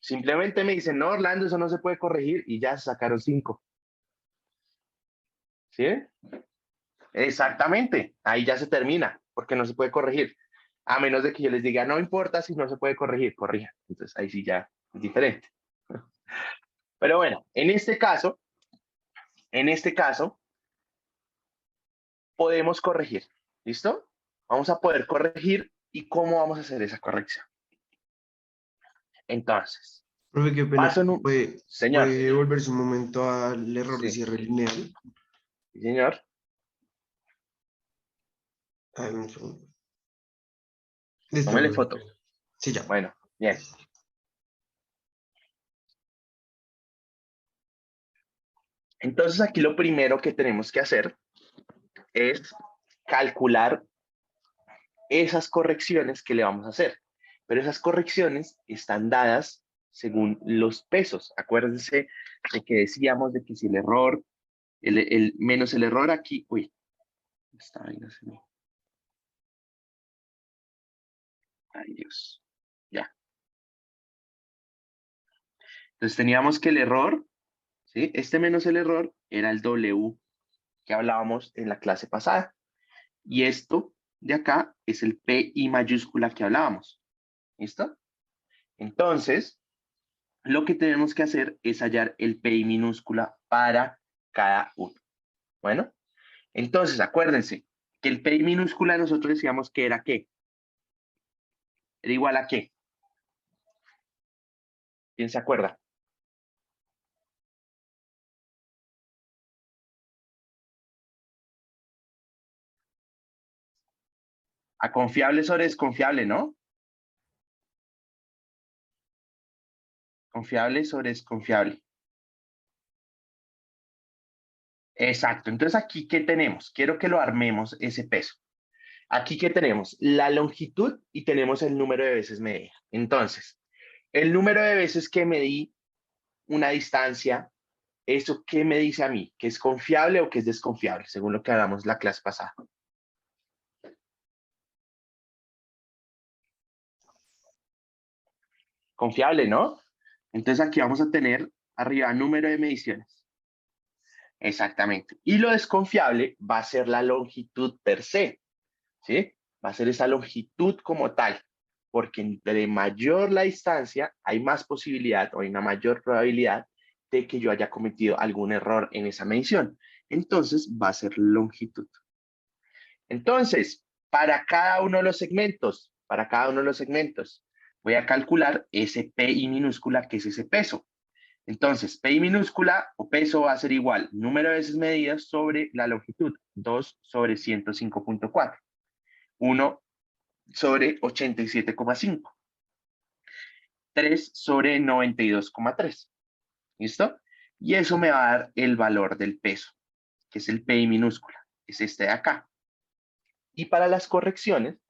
Simplemente me dicen, no, Orlando, eso no se puede corregir, y ya sacaron 5. ¿Sí? Exactamente, ahí ya se termina, porque no se puede corregir. A menos de que yo les diga, no importa si no se puede corregir, corrija. Entonces ahí sí ya es diferente. Pero bueno, en este caso, podemos corregir. ¿Listo? Vamos a poder corregir. ¿Y cómo vamos a hacer esa corrección? Entonces, Profe, qué pena. señor. ¿Puede devolverse un momento al error de Sí. cierre lineal? Sí, señor. Ay, un segundo. Listo, Tómele profe. foto. Sí, ya. Bueno, bien. Entonces aquí lo primero que tenemos que hacer es calcular esas correcciones que le vamos a hacer. Pero esas correcciones están dadas según los pesos. Acuérdense de que decíamos de que si el error, menos el error aquí, uy, esta vaina se me... Ay, Dios. Ya. Entonces teníamos que el error, ¿sí? Este menos el error era el W que hablábamos en la clase pasada. Y esto de acá es el PI mayúscula que hablábamos. ¿Listo? Entonces, lo que tenemos que hacer es hallar el PI minúscula para cada uno. Bueno, entonces acuérdense que el PI minúscula nosotros decíamos que era ¿qué? ¿Era igual a qué? ¿Quién se acuerda? A confiable sobre desconfiable, ¿no? Confiable sobre desconfiable. Exacto. Entonces aquí, ¿qué tenemos? Quiero que lo armemos ese peso. Aquí, ¿qué tenemos? La longitud y tenemos el número de veces medida. Entonces, el número de veces que medí una distancia, ¿eso qué me dice a mí? ¿Que es confiable o que es desconfiable? Según lo que hablamos la clase pasada. Confiable, ¿no? Entonces aquí vamos a tener arriba número de mediciones. Exactamente. Y lo desconfiable va a ser la longitud per se, ¿sí? Va a ser esa longitud como tal, porque entre mayor la distancia, hay más posibilidad o hay una mayor probabilidad de que yo haya cometido algún error en esa medición. Entonces va a ser longitud. Entonces, para cada uno de los segmentos, voy a calcular ese PI minúscula, que es ese peso. Entonces, PI minúscula o peso va a ser igual número de veces medidas sobre la longitud, 2 sobre 105.4. 1 sobre 87,5. 3 sobre 92,3. ¿Listo? Y eso me va a dar el valor del peso, que es el PI minúscula, es este de acá. Y para las correcciones,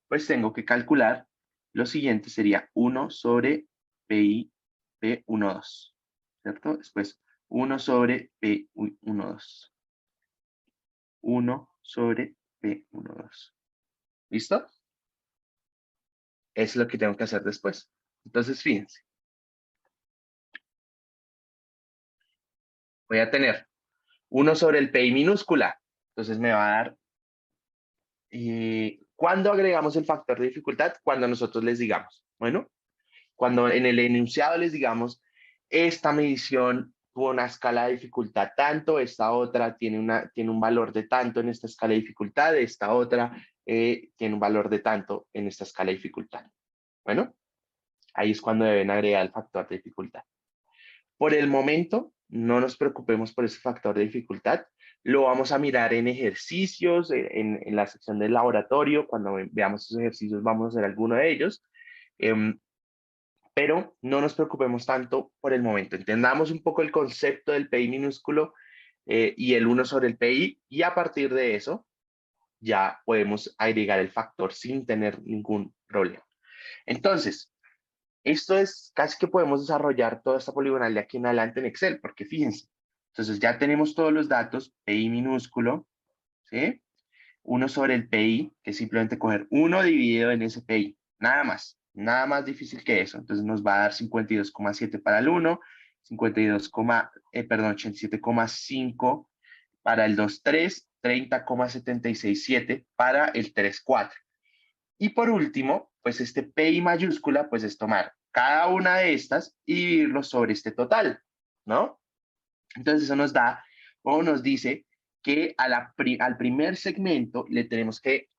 pues tengo que calcular lo siguiente, sería 1 sobre PI P12, ¿cierto? Después 1 sobre P12. 1 sobre P12. ¿Listo? Es lo que tengo que hacer después. Entonces, fíjense. Voy a tener 1 sobre el PI minúscula. Entonces me va a dar... ¿cuándo agregamos el factor de dificultad? Cuando nosotros les digamos. Bueno, cuando en el enunciado les digamos, esta medición tuvo una escala de dificultad tanto, esta otra tiene un valor de tanto en esta escala de dificultad, esta otra tiene un valor de tanto en esta escala de dificultad. Bueno, ahí es cuando deben agregar el factor de dificultad. Por el momento, no nos preocupemos por ese factor de dificultad. Lo vamos a mirar en ejercicios, en la sección del laboratorio. Cuando veamos esos ejercicios, vamos a hacer alguno de ellos. Pero no nos preocupemos tanto por el momento. Entendamos un poco el concepto del PI minúsculo y el 1 sobre el PI, y a partir de eso ya podemos agregar el factor sin tener ningún problema. Entonces, esto es casi que podemos desarrollar toda esta poligonal de aquí en adelante en Excel, porque fíjense, entonces ya tenemos todos los datos, PI minúsculo, ¿sí? 1 sobre el PI, que es simplemente coger 1 dividido en ese PI, nada más difícil que eso. Entonces nos va a dar 52,7 para el 1, 87,5 para el 2,3, 30,767 para el 3,4. Y por último, pues este PI mayúscula, pues es tomar cada una de estas y dividirlo sobre este total, ¿no? Entonces eso nos da, o nos dice que al primer segmento le tenemos que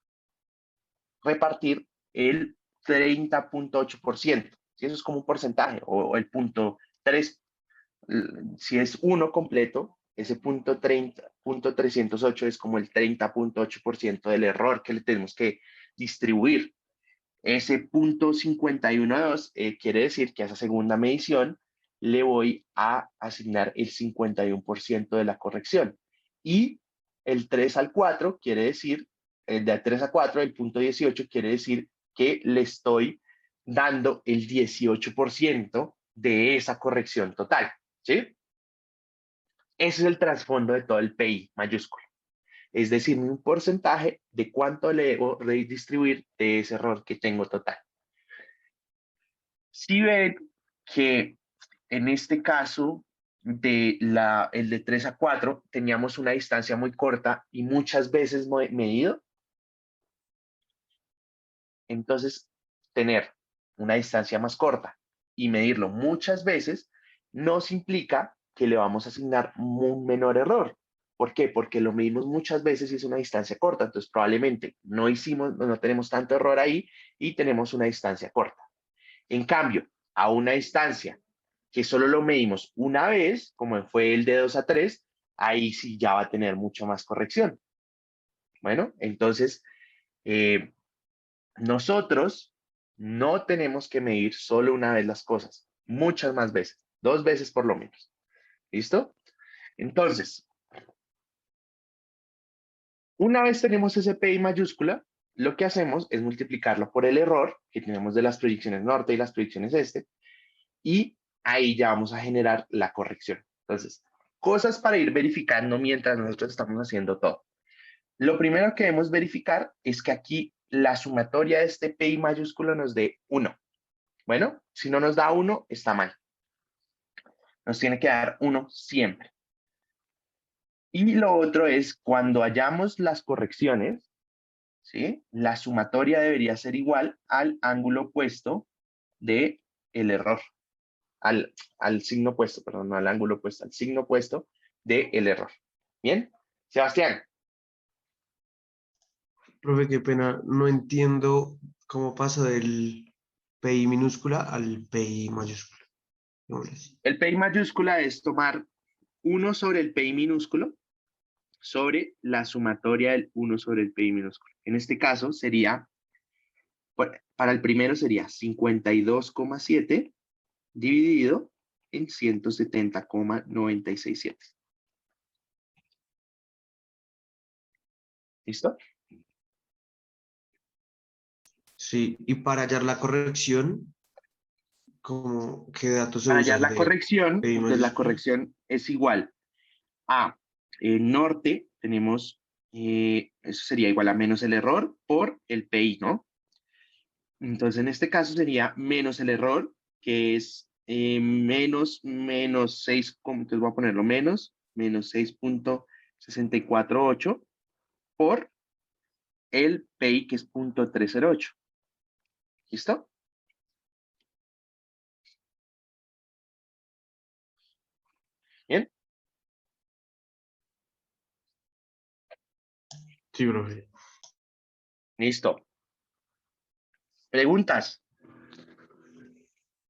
repartir el 30,8%. Si eso es como un porcentaje, o el punto 3, si es 1 completo, ese punto 308 es como el 30,8% del error que le tenemos que distribuir. Ese punto 51,2 quiere decir que a esa segunda medición le voy a asignar el 51% de la corrección. Y el 3 al 4 quiere decir, de 3 a 4, el punto 18 quiere decir que le estoy dando el 18% de esa corrección total, ¿sí? Ese es el trasfondo de todo el PI mayúsculo. Es decir, un porcentaje de cuánto le debo redistribuir de ese error que tengo total. Si ven que en este caso el de 3 a 4 teníamos una distancia muy corta y muchas veces medido, entonces tener una distancia más corta y medirlo muchas veces nos implica que le vamos a asignar un menor error. ¿Por qué? Porque lo medimos muchas veces y es una distancia corta, entonces probablemente no tenemos tanto error ahí y tenemos una distancia corta. En cambio, a una distancia que solo lo medimos una vez, como fue el de 2 a 3, ahí sí ya va a tener mucha más corrección. Bueno, entonces, nosotros no tenemos que medir solo una vez las cosas, muchas más veces, 2 veces por lo menos. ¿Listo? Entonces, una vez tenemos ese PI mayúscula, lo que hacemos es multiplicarlo por el error que tenemos de las proyecciones norte y las proyecciones este, y ahí ya vamos a generar la corrección. Entonces, cosas para ir verificando mientras nosotros estamos haciendo todo. Lo primero que debemos verificar es que aquí la sumatoria de este PI mayúsculo nos dé 1. Bueno, si no nos da 1, está mal. Nos tiene que dar 1 siempre. Y lo otro es cuando hallamos las correcciones, ¿sí? La sumatoria debería ser igual al ángulo opuesto del error. Al signo opuesto, perdón, no al ángulo opuesto, al signo opuesto del error. ¿Bien? Sebastián. Profe, qué pena, no entiendo cómo pasa del PI minúscula al PI mayúscula. El PI mayúscula es tomar 1 sobre el PI minúsculo sobre la sumatoria del 1 sobre el PI minúsculo. En este caso sería Para el primero sería 52,7 dividido en 170,967. ¿Listo? Sí, y para hallar la corrección, ¿qué datos se Para hallar usan? la corrección, PI entonces la mayúscula. corrección es igual a norte, tenemos, eso sería igual a menos el error por el PI, ¿no? Entonces en este caso sería menos el error, que es menos 6, entonces voy a ponerlo menos 6,648 por el PI, que es 0,308. ¿Listo? Bien. Sí, profe. Listo. ¿Preguntas?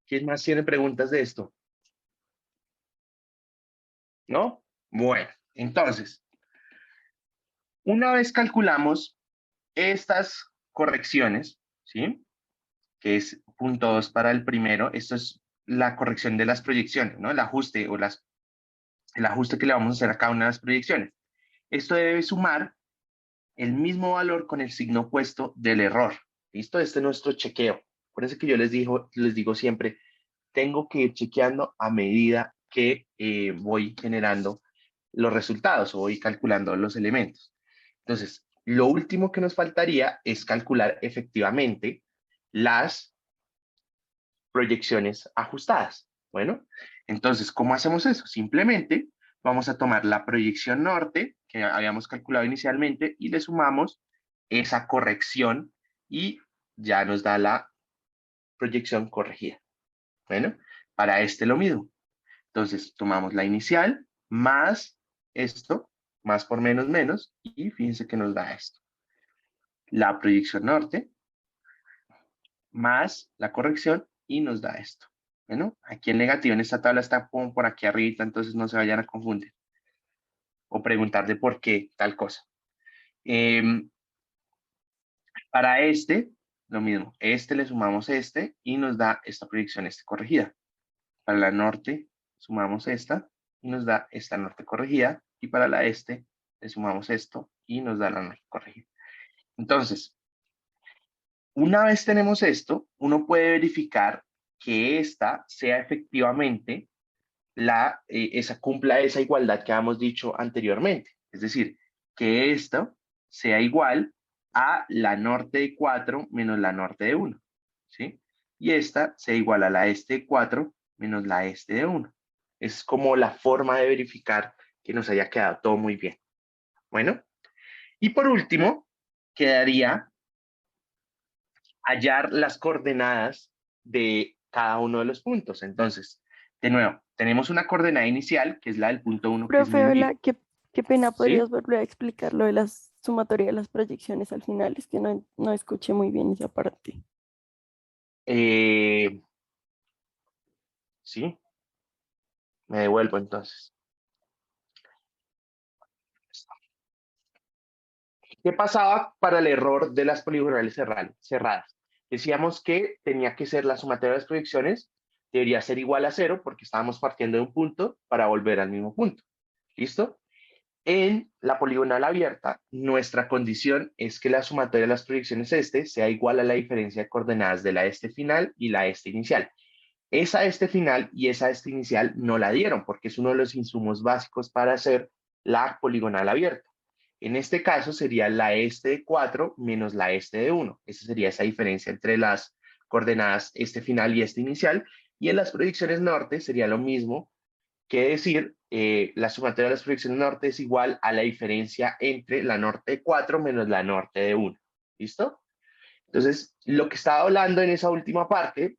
¿Quién más tiene preguntas de esto? ¿No? Bueno, entonces, una vez calculamos estas correcciones, ¿sí? Que es 0,2 para el primero, esto es la corrección de las proyecciones, ¿no? El ajuste el ajuste que le vamos a hacer a cada una de las proyecciones. Esto debe sumar el mismo valor con el signo opuesto del error. ¿Listo? Este es nuestro chequeo. Por eso que yo les digo siempre, tengo que ir chequeando a medida que voy generando los resultados o voy calculando los elementos. Entonces, lo último que nos faltaría es calcular efectivamente las proyecciones ajustadas. Bueno, entonces, ¿cómo hacemos eso? Simplemente vamos a tomar la proyección norte que habíamos calculado inicialmente y le sumamos esa corrección y ya nos da la proyección corregida. Bueno, para este lo mismo. Entonces, tomamos la inicial más esto, más por menos, y fíjense que nos da esto. La proyección norte más la corrección y nos da esto. Bueno, aquí el negativo en esta tabla está como por aquí arriba, entonces no se vayan a confundir o preguntar de por qué tal cosa. Para este, lo mismo, este le sumamos este y nos da esta proyección corregida. Para la norte sumamos esta y nos da esta norte corregida, y para la este le sumamos esto y nos da la norte corregida. Entonces, una vez tenemos esto, uno puede verificar que esta sea efectivamente cumpla esa igualdad que habíamos dicho anteriormente. Es decir, que esto sea igual a la norte de 4 menos la norte de 1. ¿Sí? Y esta sea igual a la este de 4 menos la este de 1. Es como la forma de verificar que nos haya quedado todo muy bien. Bueno, y por último, quedaría hallar las coordenadas de cada uno de los puntos. Entonces, de nuevo, tenemos una coordenada inicial, que es la del punto 1, que es Profe, mi hola, qué pena, ¿podrías ¿sí? volver a explicar lo de la sumatoria de las proyecciones al final? Es que no escuché muy bien esa parte. Sí, me devuelvo entonces. ¿Qué pasaba para el error de las poligonales cerradas? Decíamos que tenía que ser la sumatoria de las proyecciones, debería ser igual a 0 porque estábamos partiendo de un punto para volver al mismo punto. ¿Listo? En la poligonal abierta, nuestra condición es que la sumatoria de las proyecciones sea igual a la diferencia de coordenadas de la este final y la este inicial. Esa este final y esa este inicial no la dieron porque es uno de los insumos básicos para hacer la poligonal abierta. En este caso sería la este de 4 menos la este de 1. Esa sería esa diferencia entre las coordenadas este final y este inicial. Y en las proyecciones norte sería lo mismo que decir, la sumatoria de las proyecciones norte es igual a la diferencia entre la norte de 4 menos la norte de 1. ¿Listo? Entonces, lo que estaba hablando en esa última parte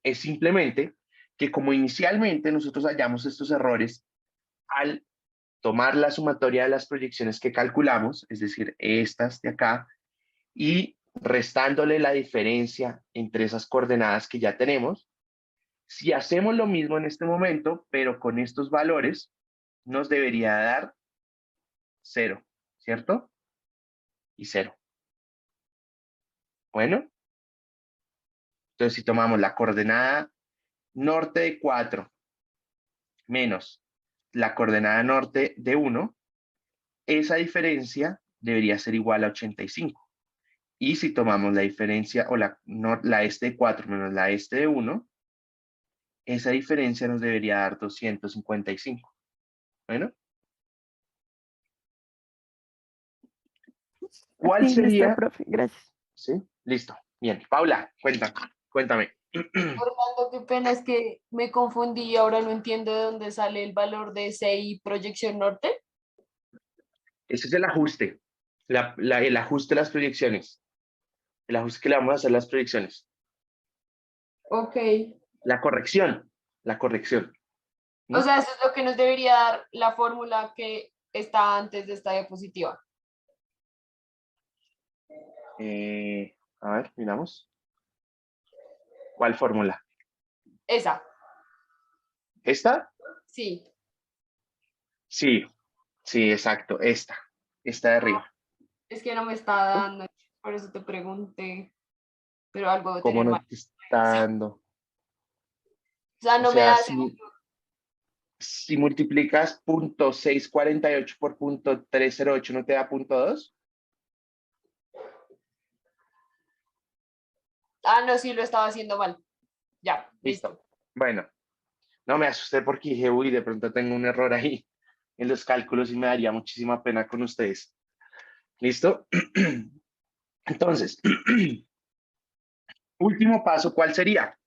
es simplemente que como inicialmente nosotros hallamos estos errores al tomar la sumatoria de las proyecciones que calculamos, es decir, estas de acá, y restándole la diferencia entre esas coordenadas que ya tenemos, si hacemos lo mismo en este momento, pero con estos valores, nos debería dar 0, ¿cierto? Y 0. Bueno, Entonces, si tomamos la coordenada norte de 4 menos la coordenada norte de 1, esa diferencia debería ser igual a 85. Y si tomamos la diferencia, o la este de 4 menos la este de 1, esa diferencia nos debería dar 255. Bueno, ¿cuál Sí, listo, sería? profe, gracias. ¿Sí? Listo. Bien. Paula, cuéntame. Orlando, qué pena, es que me confundí y ahora no entiendo de dónde sale el valor de CI proyección norte. Ese es el ajuste. El ajuste de las proyecciones. El ajuste que le vamos a hacer a las proyecciones. Ok. La corrección. La corrección. O sea, eso es lo que nos debería dar la fórmula que está antes de esta diapositiva. A ver, miramos. ¿Cuál fórmula? Esa, ¿Esta? sí. Sí, sí, exacto. Esta de arriba. Es que no me está dando, por eso te pregunté, pero algo de ¿Cómo tener no mal. te está dando? O sea, O no me sea, da. si multiplicas .648 por .308, ¿no te da .2? Ah, no, sí, lo estaba haciendo mal. Ya, listo. Listo. Bueno, no me asusté porque dije, uy, de pronto tengo un error ahí en los cálculos y me daría muchísima pena con ustedes. ¿Listo? Entonces, último paso, ¿cuál sería?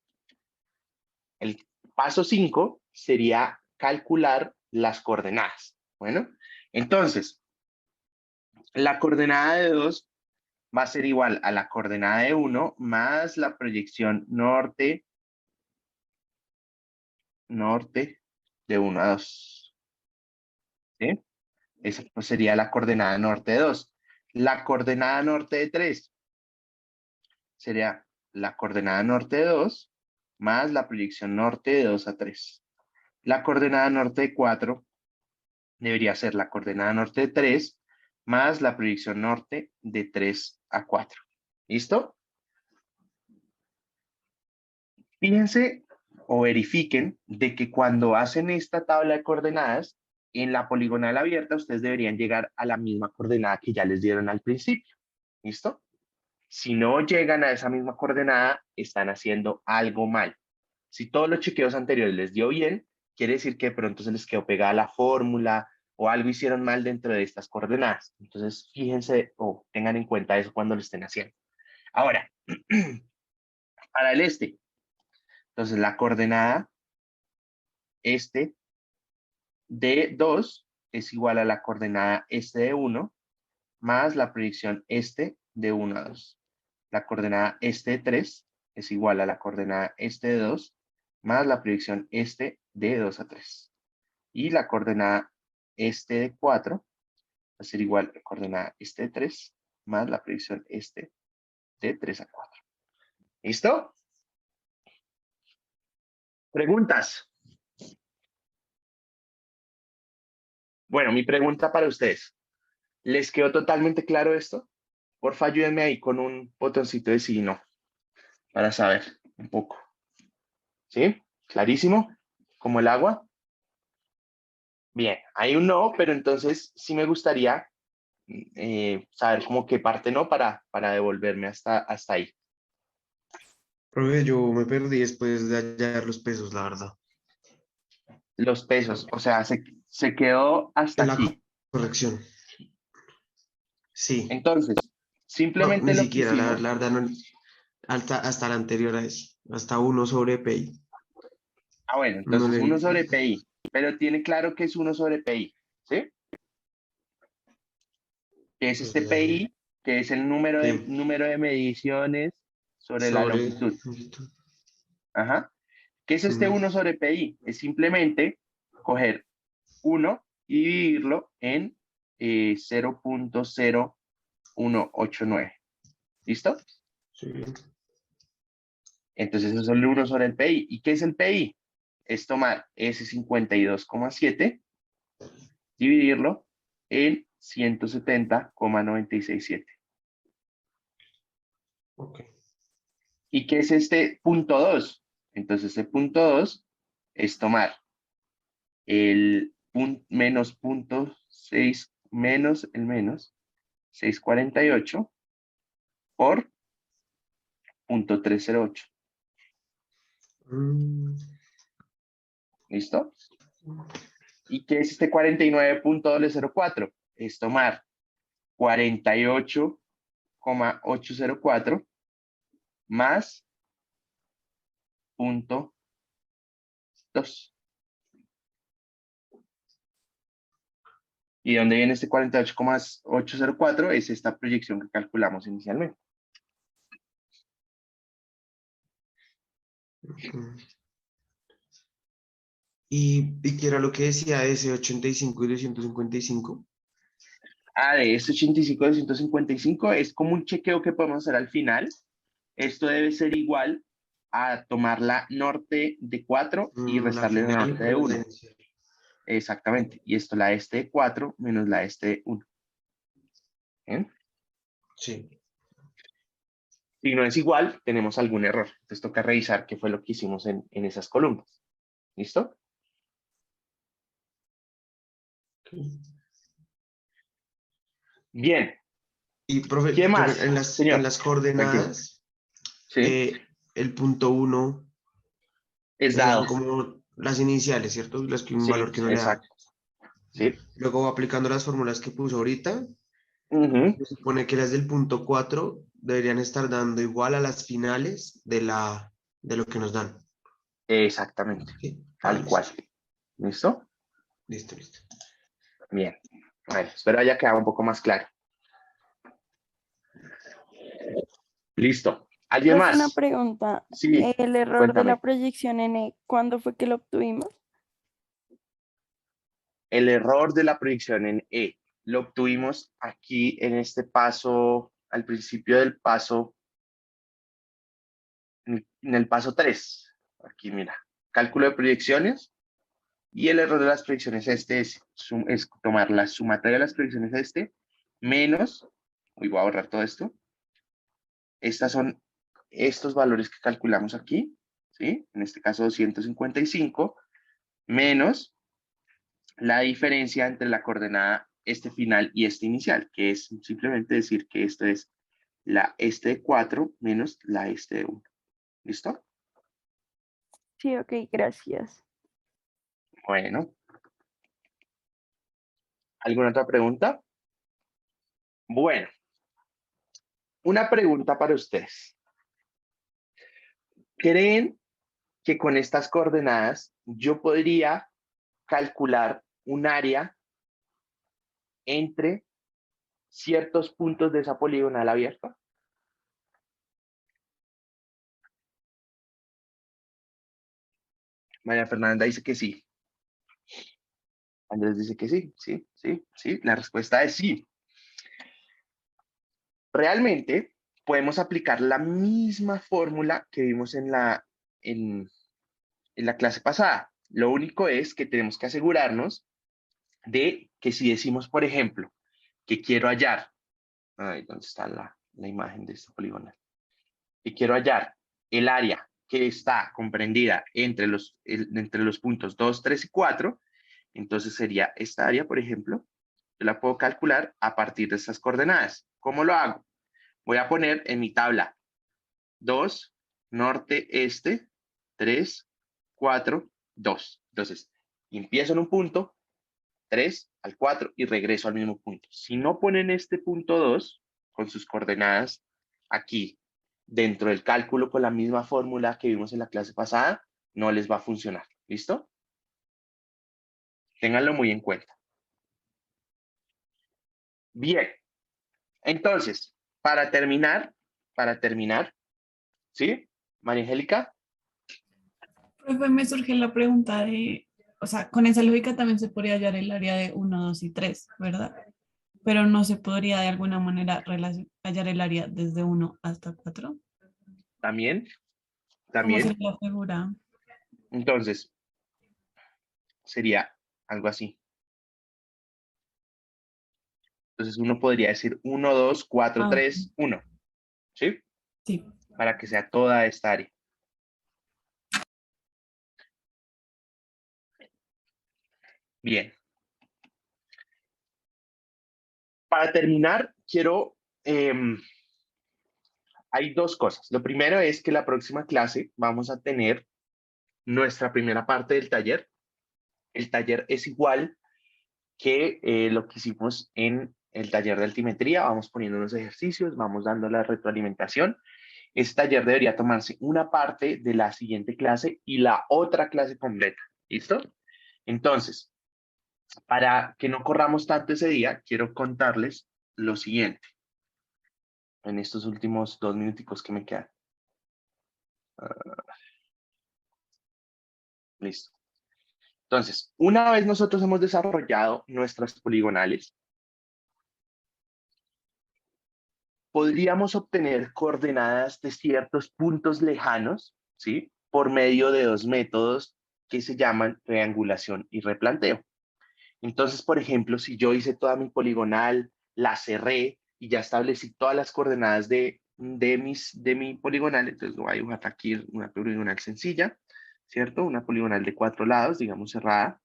El paso 5 sería calcular las coordenadas. Bueno, entonces, la coordenada de 2 va a ser igual a la coordenada de 1 más la proyección norte de 1 a 2. ¿Sí? Esa pues sería la coordenada norte de 2. La coordenada norte de 3 sería la coordenada norte de 2 más la proyección norte de 2 a 3. La coordenada norte de 4 debería ser la coordenada norte de 3 más la proyección norte de 3 a 4. ¿Listo? Fíjense o verifiquen de que cuando hacen esta tabla de coordenadas, en la poligonal abierta ustedes deberían llegar a la misma coordenada que ya les dieron al principio. ¿Listo? Si no llegan a esa misma coordenada, están haciendo algo mal. Si todos los chequeos anteriores les dio bien, quiere decir que de pronto se les quedó pegada la fórmula o algo hicieron mal dentro de estas coordenadas. Entonces, fíjense o tengan en cuenta eso cuando lo estén haciendo. Ahora, para el este. Entonces, la coordenada este de 2 es igual a la coordenada este de 1 más la proyección este de 1 a 2. La coordenada este de 3 es igual a la coordenada este de 2 más la proyección este de 2 a 3. Y la coordenada este de 4 va a ser igual a la coordenada este de 3 más la proyección este de 3 a 4. ¿Listo? ¿Preguntas? Bueno, mi pregunta para ustedes. ¿Les quedó totalmente claro esto? Porfa, ayúdenme ahí con un botoncito de sí y no, para saber un poco. ¿Sí? ¿Clarísimo? ¿Como el agua? Bien, hay un no, pero entonces sí me gustaría saber como qué parte no para devolverme hasta ahí. Profe, yo me perdí después de hallar los pesos, la verdad. Los pesos, o sea, se quedó hasta En la aquí. corrección. Sí. Entonces, No, simplemente ni lo que siquiera, hicimos. la verdad, no, hasta la anterior a eso. Hasta 1 sobre PI. Ah, bueno, No entonces le... 1 sobre PI, pero tiene claro que es 1 sobre PI, ¿sí? Que es este PI, que es el número Sí. de mediciones sobre la Sobre... longitud. Ajá. ¿Qué es este 1 sobre PI? Es simplemente coger 1 y dividirlo en 0.0189. ¿Listo? Sí. Entonces eso es el 1 sobre el PI. ¿Y qué es el PI? Es tomar ese 52,7, dividirlo en 170,967. Ok. ¿Y qué es este punto 2? Entonces, este punto 2 es tomar el menos punto 6 menos el menos 648 por punto 308. ¿Listo? ¿Y qué es este 49.204? Es tomar 48,804 más punto 2. ¿Y dónde viene este 48,804? Es esta proyección que calculamos inicialmente. ¿Y qué era lo que decía ese 85 y 255? De este 85 a 255 es como un chequeo que podemos hacer al final. Esto debe ser igual a tomar la norte de 4 y La restarle la final norte de menos la 1. inicial. Exactamente. Y esto la este de 4 menos la este de 1. ¿Bien? Sí. Si no es igual, tenemos algún error. Entonces toca revisar qué fue lo que hicimos en esas columnas. ¿Listo? Bien. Y profe, ¿Qué más, en señor? las Tranquilo. coordenadas, Sí. el punto 1 Es son dado. como las iniciales, ¿cierto? Las que un Sí, valor que no le da. exacto. Sí. Luego, aplicando las fórmulas que puso ahorita, Ujú. se supone que las del punto 4 deberían estar dando igual a las finales de lo que nos dan. Exactamente. ¿Sí? Tal cual. ¿Listo? Listo, listo. Bien. Bueno, espero haya quedado un poco más claro. Listo. ¿Alguien Profe, una más? pregunta. Sí, El error de la cuéntame. proyección N, ¿cuándo fue que lo obtuvimos? El error de la proyección en E lo obtuvimos aquí en este paso, al principio del paso, en el paso 3. Aquí, mira, cálculo de proyecciones. Y el error de las proyecciones es tomar la sumatoria de las proyecciones menos, voy a borrar todo esto. Estas son estos valores que calculamos aquí, ¿sí? En este caso 255, menos la diferencia entre la coordenada final y inicial, que es simplemente decir que esto es la de 4 menos la de 1. ¿Listo? Sí, ok, gracias. Bueno. ¿Alguna otra pregunta? Bueno. Una pregunta para ustedes. ¿Creen que con estas coordenadas yo podría calcular un área entre ciertos puntos de esa poligonal abierta? María Fernanda dice que sí. Andrés dice que sí, sí, sí, sí. La respuesta es sí. Realmente podemos aplicar la misma fórmula que vimos en la clase pasada. Lo único es que tenemos que asegurarnos de que si decimos, por ejemplo, que quiero hallar, ¿dónde está la imagen de esta poligonal? Que quiero hallar el área que está comprendida entre los puntos 2, 3 y 4, entonces sería esta área, por ejemplo, yo la puedo calcular a partir de estas coordenadas. ¿Cómo lo hago? Voy a poner en mi tabla 2, norte, este, 3, 4, 2. Entonces, empiezo en un punto, 3 al 4 y regreso al mismo punto. Si no ponen este punto 2 con sus coordenadas aquí dentro del cálculo con la misma fórmula que vimos en la clase pasada, no les va a funcionar. ¿Listo? Ténganlo muy en cuenta. Bien. Entonces, para terminar, ¿sí? María Angélica. Profe, me surge la pregunta de, o sea, con esa lógica también se podría hallar el área de 1, 2 y 3, ¿verdad? Pero no se podría de alguna manera hallar el área desde 1 hasta 4. También. ¿Cómo sería la figura? Entonces, sería algo así. Entonces uno podría decir 1, 2, 4, 3, 1. ¿Sí? Sí. para que sea toda esta área. Bien. Para terminar, hay dos cosas. Lo primero es que la próxima clase vamos a tener nuestra primera parte del taller. El taller es igual que lo que hicimos en el taller de altimetría. Vamos poniendo unos ejercicios, vamos dando la retroalimentación. Este taller debería tomarse una parte de la siguiente clase y la otra clase completa. ¿Listo? Entonces, para que no corramos tanto ese día, quiero contarles lo siguiente en estos últimos 2 minuticos que me quedan. Listo. Entonces, una vez nosotros hemos desarrollado nuestras poligonales, podríamos obtener coordenadas de ciertos puntos lejanos, ¿sí? Por medio de dos métodos que se llaman triangulación y replanteo. Entonces, por ejemplo, si yo hice toda mi poligonal, la cerré y ya establecí todas las coordenadas de mi poligonal, entonces voy a dibujar aquí una poligonal sencilla, ¿cierto? Una poligonal de 4 lados, digamos cerrada.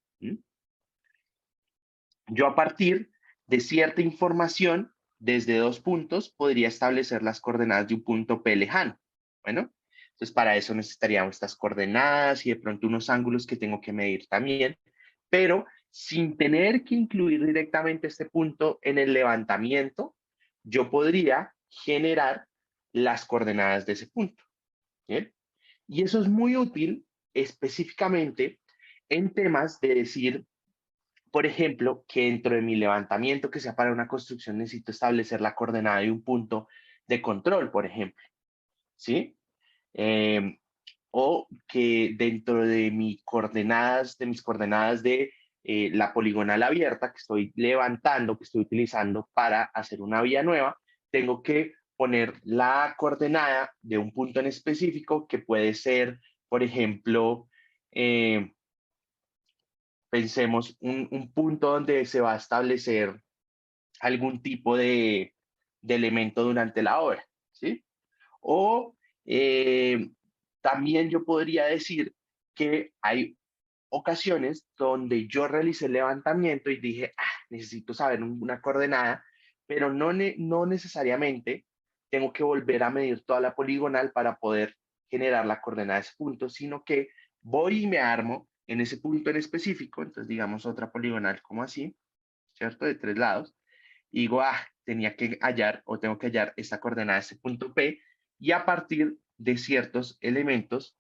Yo a partir de cierta información, desde 2 puntos, podría establecer las coordenadas de un punto P lejano. Bueno, entonces para eso necesitaríamos estas coordenadas y de pronto unos ángulos que tengo que medir también, pero sin tener que incluir directamente este punto en el levantamiento, yo podría generar las coordenadas de ese punto. ¿Bien? Y eso es muy útil específicamente en temas de decir, por ejemplo, que dentro de mi levantamiento que sea para una construcción necesito establecer la coordenada de un punto de control, por ejemplo, ¿sí? O que dentro de mis coordenadas de la poligonal abierta que estoy levantando, que estoy utilizando para hacer una vía nueva, tengo que poner la coordenada de un punto en específico que puede ser, por ejemplo, pensemos un punto donde se va a establecer algún tipo de elemento durante la obra, ¿sí? O también yo podría decir que hay ocasiones donde yo realicé el levantamiento y dije, necesito saber una coordenada, pero no necesariamente tengo que volver a medir toda la poligonal para poder generar la coordenada de ese punto, sino que voy y me armo en ese punto en específico, entonces digamos otra poligonal como así, ¿cierto? De 3 lados, y digo, tenía que hallar o tengo que hallar esta coordenada de ese punto P, y a partir de ciertos elementos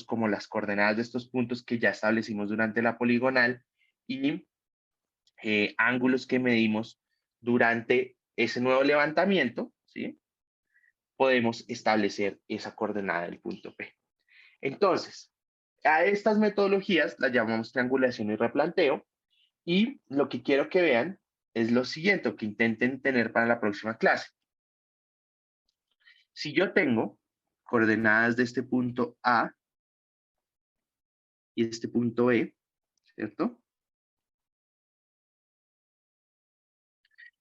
como las coordenadas de estos puntos que ya establecimos durante la poligonal y ángulos que medimos durante ese nuevo levantamiento, ¿sí? Podemos establecer esa coordenada del punto P. Entonces, a estas metodologías las llamamos triangulación y replanteo, y lo que quiero que vean es lo siguiente, que intenten tener para la próxima clase. Si yo tengo coordenadas de este punto A y este punto B, ¿cierto?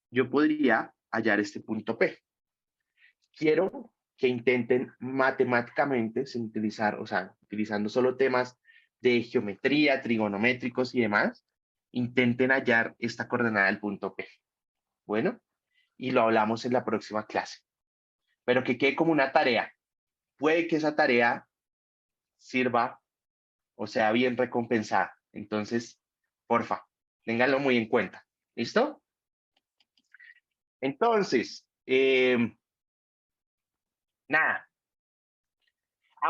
Yo podría hallar este punto P. Quiero que intenten matemáticamente, sin utilizar, utilizando solo temas de geometría, trigonométricos y demás, intenten hallar esta coordenada del punto P. Bueno, y lo hablamos en la próxima clase. Pero que quede como una tarea. Puede que esa tarea sirva o sea bien recompensada. Entonces, porfa, ténganlo muy en cuenta. ¿Listo? Entonces, nada.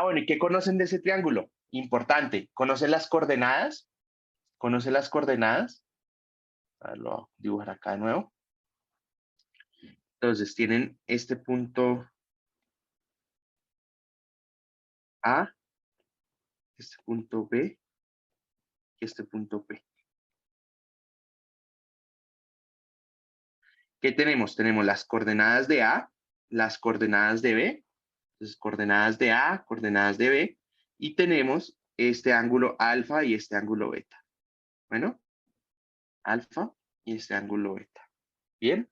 Bueno, ¿y qué conocen de ese triángulo? Importante. ¿Conocen las coordenadas? ¿Conocen las coordenadas? A ver, lo voy a dibujar acá de nuevo. Entonces, tienen este punto A, este punto B y este punto P. ¿Qué tenemos? Tenemos las coordenadas de A, las coordenadas de B, entonces coordenadas de A, coordenadas de B, y tenemos este ángulo alfa y este ángulo beta. Bueno, alfa y este ángulo beta. ¿Bien?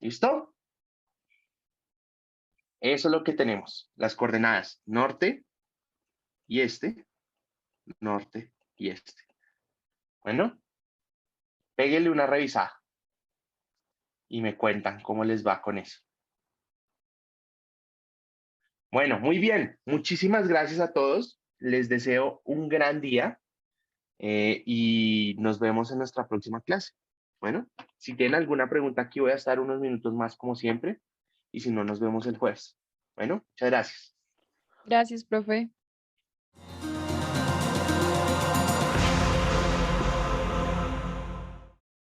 ¿Listo? Eso es lo que tenemos. Las coordenadas norte y este. Norte y este. Bueno, péguenle una revisada y me cuentan cómo les va con eso. Bueno, muy bien. Muchísimas gracias a todos. Les deseo un gran día y nos vemos en nuestra próxima clase. Bueno, si tienen alguna pregunta aquí voy a estar unos minutos más como siempre y si no nos vemos el jueves. Bueno, muchas gracias. Gracias, profe.